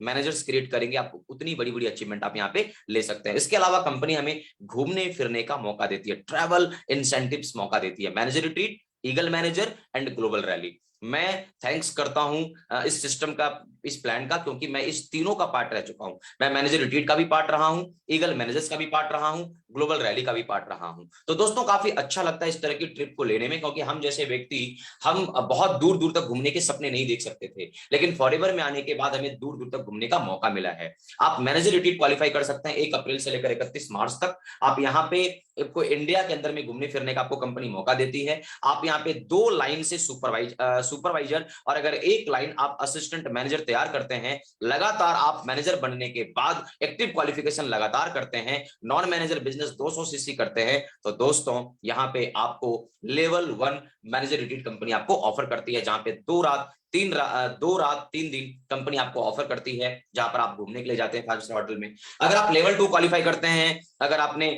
मैनेजर्स क्रिएट करेंगे, आप उतनी बड़ी बड़ी अचीवमेंट आप यहाँ पे ले सकते हैं। इसके अलावा कंपनी हमें घूमने फिरने का मौका देती है, ट्रैवल इंसेंटिव्स मौका देती है, manager retreat, eagle manager and global rally. मैं थैंक्स करता हूं इस सिस्टम का, इस प्लान का, क्योंकि मैं इस तीनों का पार्ट रह चुका हूं। मैं मैनेजर रिट्रीट का भी पार्ट रहा हूं, ईगल मैनेजर्स का भी पार्ट रहा हूं, ग्लोबल रैली का भी पार्ट रहा हूं। तो दोस्तों काफी अच्छा लगता है इस तरह की ट्रिप को लेने में, क्योंकि हम जैसे व्यक्ति हम बहुत दूर दूर तक घूमने के सपने नहीं देख सकते थे, लेकिन फॉरएवर में आने के बाद हमें दूर दूर तक घूमने का मौका मिला है। आप मैनेजर रिट्रीट क्वालिफाई कर सकते हैं 1 अप्रैल से लेकर 31 मार्च तक। आप यहाँ पे आपको इंडिया के अंदर में घूमने फिरने का आपको कंपनी मौका देती है। आप यहाँ पे 2 लाइन से सुपरवाइजर और अगर 1 लाइन आप असिस्टेंट मैनेजर तैयार करते हैं, लगातार आप मैनेजर बनने के बाद एक्टिव क्वालिफिकेशन लगातार करते हैं, नॉन मैनेजर बिजनेस 200 सीसी करते हैं, तो दोस्तों यहाँ पे आपको लेवल 1 मैनेजर रिट्रीट कंपनी आपको ऑफर करती है, जहां पे 2 रात 3 दिन कंपनी आपको ऑफर करती है, जहां पर आप घूमने के लिए जाते हैं 5 स्टार होटल में। अगर आप लेवल 2 क्वालिफाई करते हैं, अगर आपने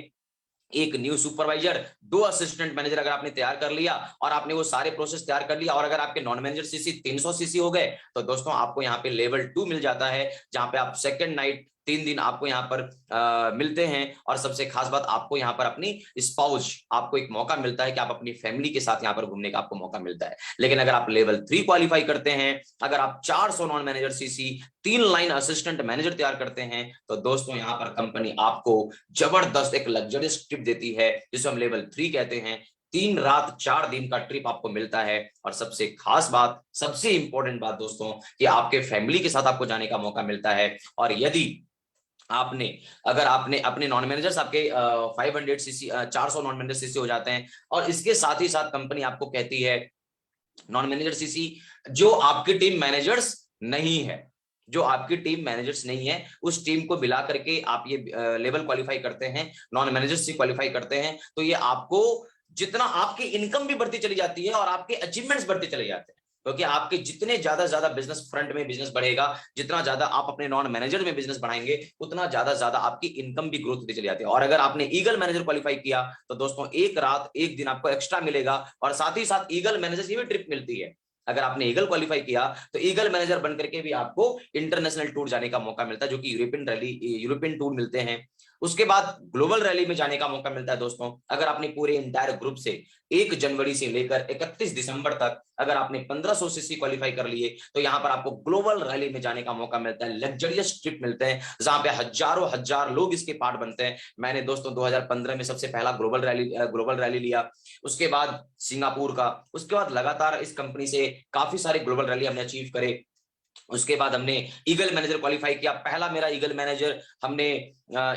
एक न्यू सुपरवाइजर, 2 असिस्टेंट मैनेजर अगर आपने तैयार कर लिया और आपने वो सारे प्रोसेस तैयार कर लिया, और अगर आपके नॉन मैनेजर सीसी 300 सीसी हो गए, तो दोस्तों आपको यहाँ पे लेवल 2 मिल जाता है, जहां पे आप सेकंड नाइट 3 दिन आपको यहाँ पर मिलते हैं। और सबसे खास बात, आपको यहाँ पर अपनी स्पाउस, आपको एक मौका मिलता है कि आप अपनी फैमिली के साथ यहाँ पर घूमने का आपको मौका मिलता है। लेकिन अगर आप लेवल 3 क्वालिफाई करते हैं, अगर आप 400 non manager CC, 3 line assistant manager तैयार करते हैं, तो दोस्तों यहाँ पर कंपनी आपको जबरदस्त एक लग्जरियस ट्रिप देती है, जिसे हम लेवल 3 कहते हैं। 3 रात 4 दिन का ट्रिप आपको मिलता है। और सबसे खास बात, सबसे इंपॉर्टेंट बात दोस्तों, कि आपके फैमिली के साथ आपको जाने का मौका मिलता है। और यदि अगर आपने अपने नॉन मैनेजर्स आपके 500 सीसी 400 नॉन मैनेजर सीसी हो जाते हैं, और इसके साथ ही साथ कंपनी आपको कहती है नॉन मैनेजर सीसी जो आपकी टीम मैनेजर्स नहीं है, जो आपकी टीम मैनेजर्स नहीं है, उस टीम को मिला करके आप ये लेवल क्वालिफाई करते हैं, नॉन मैनेजर्स से क्वालिफाई करते हैं, तो ये आपको जितना आपकी इनकम भी बढ़ती चली जाती है और आपके अचीवमेंट्स बढ़ते चले जाते हैं। क्योंकि आपके जितने ज्यादा बिजनेस फ्रंट में बिजनेस बढ़ेगा, जितना ज्यादा आप अपने नॉन मैनेजर में बिजनेस बढ़ाएंगे, उतना ज्यादा आपकी इनकम भी ग्रोथ होती चली जाती है। और अगर आपने ईगल मैनेजर क्वालिफाई किया, तो दोस्तों 1 रात 1 दिन आपको एक्स्ट्रा मिलेगा, और साथ ही साथ ईगल मैनेजर से भी ट्रिप मिलती है। अगर आपने ईगल क्वालिफाई किया, तो ईगल मैनेजर बनकर के भी आपको इंटरनेशनल टूर जाने का मौका मिलता है, जो कि यूरोपियन टूर मिलते हैं। उसके बाद ग्लोबल रैली में जाने का मौका मिलता है दोस्तों। अगर आपने पूरे इंटायर ग्रुप से 1 जनवरी से लेकर 31 दिसंबर तक अगर आपने 1500 सीसी क्वालिफाई कर लिए, तो यहाँ पर आपको ग्लोबल रैली में जाने का मौका मिलता है, लग्जरियस ट्रिप मिलते हैं, जहां पे हजारों हजार लोग इसके पार्ट बनते हैं। मैंने दोस्तों 2015 में सबसे पहला ग्लोबल रैली लिया, उसके बाद सिंगापुर का, उसके बाद लगातार इस कंपनी से काफी सारे ग्लोबल रैली हमने अचीव करे। उसके बाद हमने ईगल मैनेजर क्वालिफाई किया, पहला मेरा ईगल मैनेजर, हमने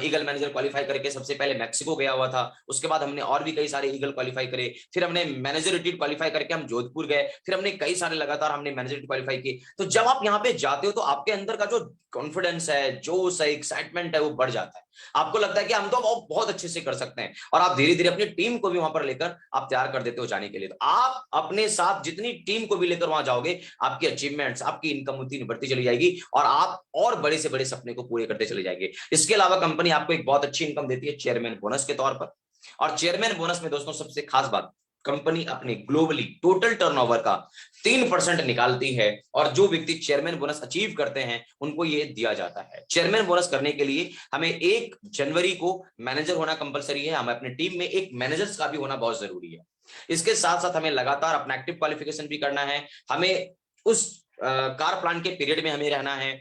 ईगल मैनेजर क्वालिफाई करके सबसे पहले मैक्सिको गया हुआ था। उसके बाद हमने और भी कई सारे ईगल क्वालिफाई करे, फिर हमने मैनेजर रिट्रीट क्वालिफाई करके हम जोधपुर गए, फिर हमने कई सारे लगातार हमने मैनेजर रिट्रीट क्वालिफाई किए। तो जब आप यहाँ पे जाते हो, तो आपके अंदर का जो कॉन्फिडेंस है, जोश है, एक्साइटमेंट है, वो बढ़ जाता है। आपको लगता है कि हम तो बहुत अच्छे से कर सकते हैं, और आप धीरे धीरे अपनी टीम को भी वहां पर लेकर आप तैयार कर देते हो जाने के लिए। तो आप अपने साथ जितनी टीम को भी लेकर वहां जाओगे, आपकी अचीवमेंट्स, आपकी इनकम उतनी बढ़ती चली जाएगी, और आप और बड़े से बड़े सपने को पूरे करते चले जाएंगे। इसके अलावा कंपनी आपको एक बहुत अच्छी इनकम देती है चेयरमैन बोनस के तौर पर। और चेयरमैन बोनस में दोस्तों सबसे खास बात, कंपनी अपने ग्लोबली टोटल टर्नओवर का 3% निकालती है, और जो व्यक्ति चेयरमैन बोनस अचीव करते हैं, उनको ये दिया जाता है। चेयरमैन बोनस करने के लिए हमें 1 जनवरी को मैनेजर होना कंपलसरी है, हमें अपनी टीम में एक मैनेजर्स का भी होना बहुत जरूरी है। इसके साथ साथ हमें लगातार अपना एक्टिव क्वालिफिकेशन भी करना है, हमें उस कार प्लान के पीरियड में हमें रहना है।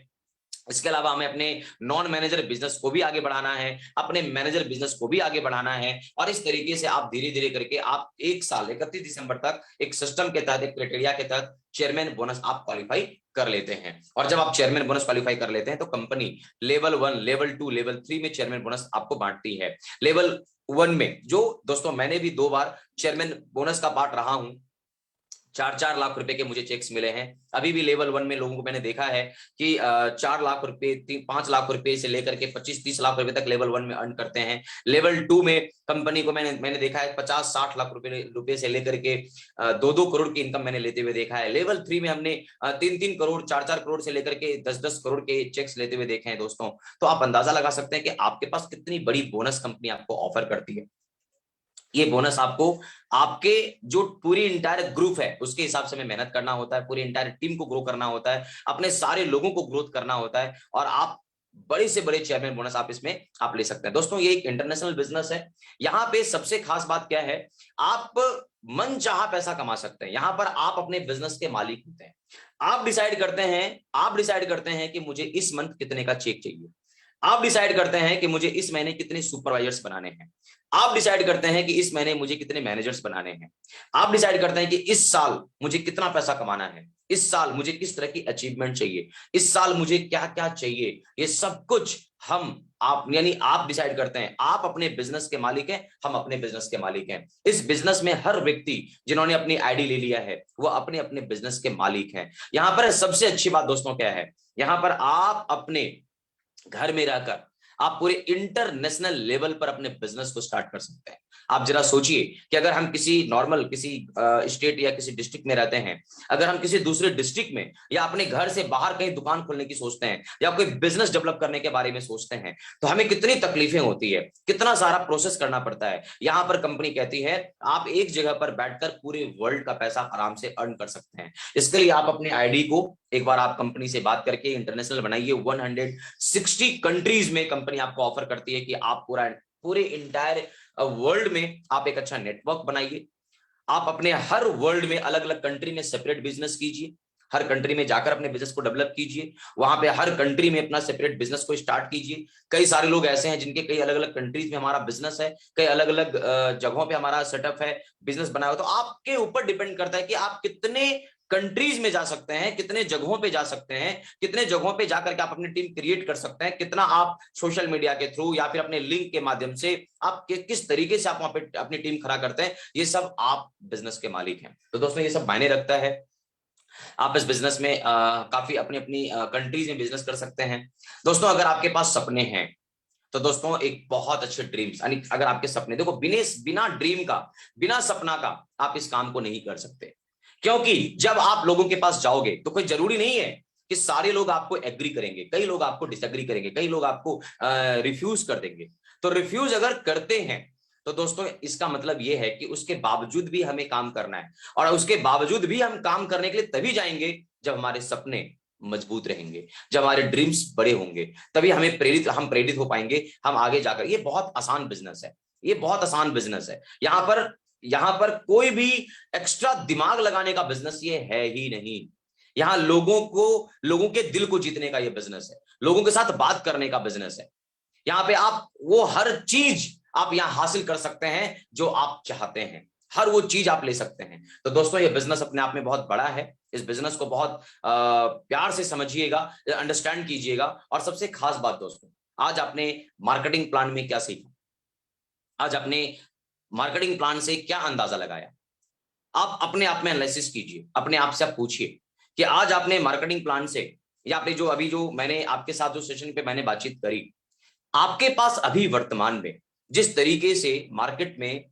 इसके अलावा हमें अपने नॉन मैनेजर बिजनेस को भी आगे बढ़ाना है, अपने मैनेजर बिजनेस को भी आगे बढ़ाना है। और इस तरीके से आप धीरे धीरे करके आप 1 साल 31 दिसंबर तक एक सिस्टम के तहत, एक क्राइटेरिया के तहत चेयरमैन बोनस आप क्वालिफाई कर लेते हैं। और जब आप चेयरमैन बोनस क्वालिफाई कर लेते हैं, तो कंपनी लेवल 1, लेवल 2, लेवल 3 में चेयरमैन बोनस आपको बांटती है। लेवल 1 में, जो दोस्तों मैंने भी 2 बार चेयरमैन बोनस का पार्ट रहा हूं, 4-4 लाख रुपए के मुझे चेक्स मिले हैं। अभी भी लेवल 1 में लोगों को मैंने देखा है कि 4 लाख रुपए, 5 लाख रुपए से लेकर के 25-30 लाख रुपए तक लेवल 1 में अर्न करते हैं। लेवल 2 में कंपनी को मैंने देखा है 50-60 लाख रुपए से लेकर के 2-2 करोड़ की इनकम मैंने लेते हुए देखा है। लेवल 3 में हमने 3-3 करोड़, 4-4 करोड़ से लेकर के 10-10 करोड़ के चेक्स लेते हुए देखे हैं दोस्तों। तो आप अंदाजा लगा सकते हैं कि आपके पास कितनी बड़ी बोनस कंपनी आपको ऑफर करती है। ये बोनस आपको आपके जो पूरी इंटायर ग्रुप है उसके हिसाब से हमें मेहनत करना होता है, पूरी इंटायर टीम को ग्रो करना होता है, अपने सारे लोगों को ग्रोथ करना होता है, और आप बड़े से बड़े चेयरमैन बोनस आप इसमें आप ले सकते हैं। दोस्तों ये एक इंटरनेशनल बिजनेस है। यहाँ पे सबसे खास बात क्या है, आप मन चाहा पैसा कमा सकते हैं। यहाँ पर आप अपने बिजनेस के मालिक होते हैं। आप डिसाइड करते हैं कि मुझे इस मंथ कितने का चेक चाहिए, आप डिसाइड करते हैं कि मुझे इस महीने कितने सुपरवाइजर्स बनाने हैं, आप डिसाइड करते हैं कि इस महीने मुझे कितने मैनेजर्स बनाने हैं, आप डिसाइड करते हैं कि इस साल मुझे कितना पैसा कमाना है, इस साल मुझे किस तरह की अचीवमेंट चाहिए, इस साल मुझे क्या क्या चाहिए। ये सब कुछ आप डिसाइड करते हैं। आप अपने बिजनेस के मालिक हैं, हम अपने बिजनेस के मालिक हैं। इस बिजनेस में हर व्यक्ति जिन्होंने अपनी आईडी ले लिया है, वो अपने अपने बिजनेस के मालिक हैं। यहां पर सबसे अच्छी बात दोस्तों क्या है, यहां पर आप अपने घर में रहकर आप पूरे इंटरनेशनल लेवल पर अपने बिजनेस को स्टार्ट कर सकते हैं। आप जरा सोचिए कि अगर हम किसी नॉर्मल किसी स्टेट या किसी डिस्ट्रिक्ट में रहते हैं, अगर हम किसी दूसरे डिस्ट्रिक्ट में या अपने घर से बाहर कहीं दुकान खोलने की सोचते हैं या कोई बिजनेस डेवलप करने के बारे में सोचते हैं, तो हमें कितनी तकलीफें होती है, कितना सारा प्रोसेस करना पड़ता है। यहां पर कंपनी कहती है आप एक जगह पर बैठकर पूरे वर्ल्ड का पैसा आराम से अर्न कर सकते हैं। इसके लिए आप अपने आईडी को एक बार आप कंपनी से बात करके इंटरनेशनल बनाइए। 160 कंट्रीज में कंपनी आपको ऑफर करती है कि आप पूरे इंटायर वर्ल्ड में आप एक अच्छा नेटवर्क बनाइए। आप अपने हर वर्ल्ड में अलग अलग कंट्री में सेपरेट बिजनेस कीजिए, हर कंट्री में जाकर अपने बिजनेस को डेवलप कीजिए, वहां पे हर कंट्री में अपना सेपरेट बिजनेस को स्टार्ट कीजिए। कई सारे लोग ऐसे हैं जिनके कई अलग अलग कंट्रीज में हमारा बिजनेस है, कई अलग अलग जगहों पे हमारा सेटअप है, बिजनेस बनाया हो। तो आपके ऊपर डिपेंड करता है कि आप कितने कंट्रीज में जा सकते हैं, कितने जगहों पे जा सकते हैं, कितने जगहों पे जाकर के आप अपनी टीम क्रिएट कर सकते हैं, कितना आप सोशल मीडिया के थ्रू या फिर अपने लिंक के माध्यम से आप किस तरीके से आप वहां पे अपनी टीम खड़ा करते हैं, ये सब आप बिजनेस के मालिक हैं। तो दोस्तों ये सब मायने रखता है। आप इस बिजनेस में काफी अपनी अपनी कंट्रीज में बिजनेस कर सकते हैं। दोस्तों अगर आपके पास सपने हैं तो दोस्तों एक बहुत अच्छे ड्रीम्स, यानी अगर आपके सपने, देखो बिना ड्रीम का, बिना सपना का आप इस काम को नहीं कर सकते। क्योंकि जब आप लोगों के पास जाओगे तो कोई जरूरी नहीं है कि सारे लोग आपको एग्री करेंगे, कई लोग आपको डिसएग्री करेंगे, कई लोग आपको रिफ्यूज कर देंगे। तो रिफ्यूज अगर करते हैं तो दोस्तों इसका मतलब यह है कि उसके बावजूद भी हमें काम करना है, और उसके बावजूद भी हम काम करने के लिए तभी जाएंगे जब हमारे सपने मजबूत रहेंगे, जब हमारे ड्रीम्स बड़े होंगे, तभी हम प्रेरित हो पाएंगे, हम आगे जाकर। ये बहुत आसान बिजनेस है, ये बहुत आसान बिजनेस है। यहाँ पर कोई भी एक्स्ट्रा दिमाग लगाने का बिजनेस ये है ही नहीं। यहाँ लोगों के दिल को जीतने का ये बिजनेस है, लोगों के साथ बात करने का बिजनेस है। यहाँ पे आप वो हर चीज आप यहाँ हासिल कर सकते हैं जो आप चाहते हैं, हर वो चीज आप ले सकते हैं। तो दोस्तों ये बिजनेस अपने आप में बहुत बड़ा है, इस बिजनेस को बहुत प्यार से समझिएगा, अंडरस्टैंड कीजिएगा। और सबसे खास बात दोस्तों, आज आपने मार्केटिंग प्लान में क्या सीखा, आज आपने मार्केटिंग प्लान से क्या अंदाजा लगाया, आप अपने आप में एनालिसिस कीजिए, अपने आप से आप पूछिए कि आज आपने मार्केटिंग प्लान से, या आपने जो मैंने आपके साथ जो सेशन पे मैंने बातचीत करी, आपके पास अभी वर्तमान में जिस तरीके से मार्केट में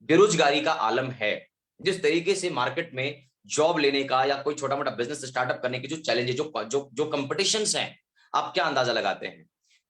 बेरोजगारी का आलम है, जिस तरीके से मार्केट में जॉब लेने का या कोई छोटा मोटा बिजनेस स्टार्टअप करने की जो चैलेंज है, जो कंपटीशंस हैं, आप क्या अंदाजा लगाते हैं?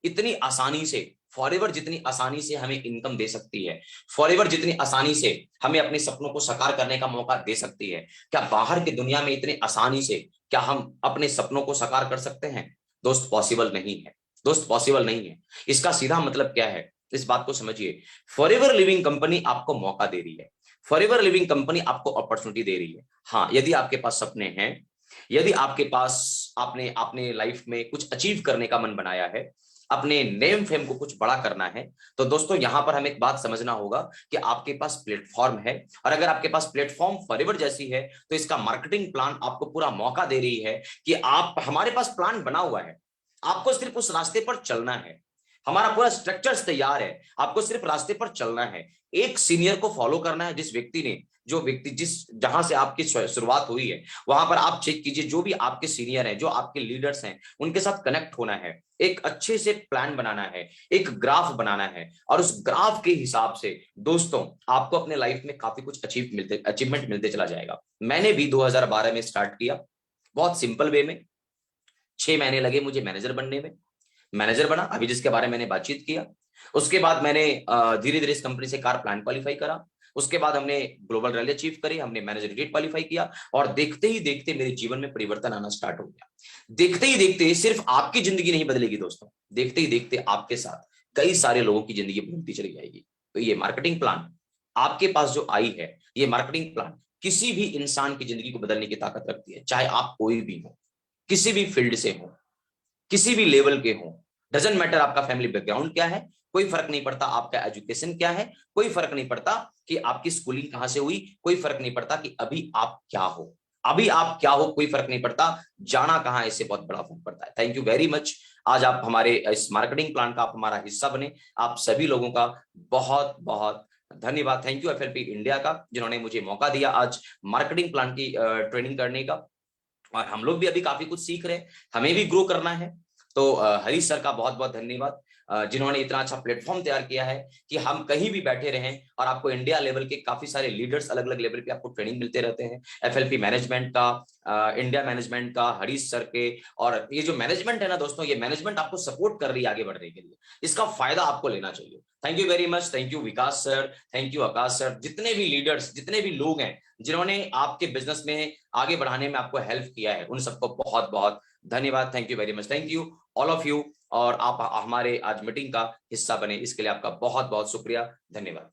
इतनी आसानी से फॉरएवर जितनी आसानी से हमें इनकम दे सकती है, फॉरएवर जितनी आसानी से हमें अपने सपनों को साकार करने का मौका दे सकती है, क्या बाहर की दुनिया में इतनी आसानी से क्या हम अपने सपनों को साकार कर सकते हैं? दोस्त पॉसिबल नहीं है, दोस्त पॉसिबल नहीं है। इसका सीधा मतलब क्या है, इस बात को समझिए। फॉरएवर लिविंग कंपनी आपको मौका दे रही है, फॉरएवर लिविंग कंपनी आपको अपॉर्चुनिटी दे रही है। हाँ, यदि आपके पास सपने हैं, यदि आपके पास आपने अपने लाइफ में कुछ अचीव करने का मन बनाया है, अपने नेम फेम को कुछ बड़ा करना है, तो दोस्तों यहां पर हमें एक बात समझना होगा कि आपके पास प्लेटफॉर्म है। और अगर आपके पास प्लेटफॉर्म फॉरएवर जैसी है तो इसका मार्केटिंग प्लान आपको पूरा मौका दे रही है कि आप, हमारे पास प्लान बना हुआ है, आपको सिर्फ उस रास्ते पर चलना है। हमारा पूरा स्ट्रक्चर्स तैयार है, आपको सिर्फ रास्ते पर चलना है। एक सीनियर को फॉलो करना है, जो व्यक्ति जिस जहां से आपकी शुरुआत हुई है, वहां पर आप चेक कीजिए, जो भी आपके सीनियर हैं, जो आपके लीडर्स हैं, उनके साथ कनेक्ट होना है, एक अच्छे से प्लान बनाना है, एक ग्राफ बनाना है, और उस ग्राफ के हिसाब से दोस्तों आपको अपने लाइफ में काफी कुछ अचीवमेंट मिलते चला जाएगा। मैंने भी 2012 में स्टार्ट किया, बहुत सिंपल वे में। 6 महीने लगे मुझे मैनेजर बनने में, मैनेजर बना, अभी जिसके बारे में मैंने बातचीत किया। उसके बाद मैंने धीरे धीरे इस कंपनी से कार प्लान क्वालिफाई करा। उसके बाद हमने ग्लोबल रैली अचीव करी, हमने मैनेजर रेट क्वालिफाई किया, और देखते ही देखते मेरे जीवन में परिवर्तन आना स्टार्ट हो गया। देखते ही देखते सिर्फ आपकी जिंदगी नहीं बदलेगी दोस्तों, देखते ही देखते आपके साथ कई सारे लोगों की जिंदगी बदलती चली जाएगी। तो ये मार्केटिंग प्लान आपके पास जो आई है, ये मार्केटिंग प्लान किसी भी इंसान की जिंदगी को बदलने की ताकत रखती है, चाहे आप कोई भी हो, किसी भी फील्ड से हो, किसी भी लेवल के हो। डजंट मैटर आपका फैमिली बैकग्राउंड क्या है, कोई फर्क नहीं पड़ता आपका एजुकेशन क्या है, कोई फर्क नहीं पड़ता कि आपकी स्कूलिंग कहां से हुई, कोई फर्क नहीं पड़ता कि अभी आप क्या हो, कोई फर्क नहीं पड़ता, जाना कहां है, इससे बहुत बड़ा फर्क पड़ता है। थैंक यू वेरी मच, आज आप हमारे इस मार्केटिंग प्लान का आप हमारा हिस्सा बने। आप सभी लोगों का बहुत बहुत धन्यवाद। थैंक यू एफएलपी इंडिया का, जिन्होंने मुझे मौका दिया आज मार्केटिंग प्लान की ट्रेनिंग करने का। और हम लोग भी अभी काफी कुछ सीख रहे हैं, हमें भी ग्रो करना है। तो हरीश सर का बहुत बहुत धन्यवाद। जिन्होंने इतना अच्छा प्लेटफॉर्म तैयार किया है कि हम कहीं भी बैठे रहें और आपको इंडिया लेवल के काफी सारे लीडर्स अलग अलग लेवल पे आपको ट्रेनिंग मिलते रहते हैं। एफएलपी मैनेजमेंट का, इंडिया मैनेजमेंट का, हरीश सर के, और ये जो मैनेजमेंट है ना दोस्तों, ये मैनेजमेंट आपको सपोर्ट कर रही है आगे बढ़ने के लिए, इसका फायदा आपको लेना चाहिए। Thank you very much, thank you Vikas sir, thank you Akash sir, जितने भी लीडर्स, जितने भी लोग हैं जिन्होंने आपके बिजनेस में आगे बढ़ाने में आपको हेल्प किया है, उन सबको बहुत बहुत धन्यवाद। Thank you very much, thank you all of you. और आप हमारे आज मीटिंग का हिस्सा बने, इसके लिए आपका बहुत बहुत शुक्रिया, धन्यवाद।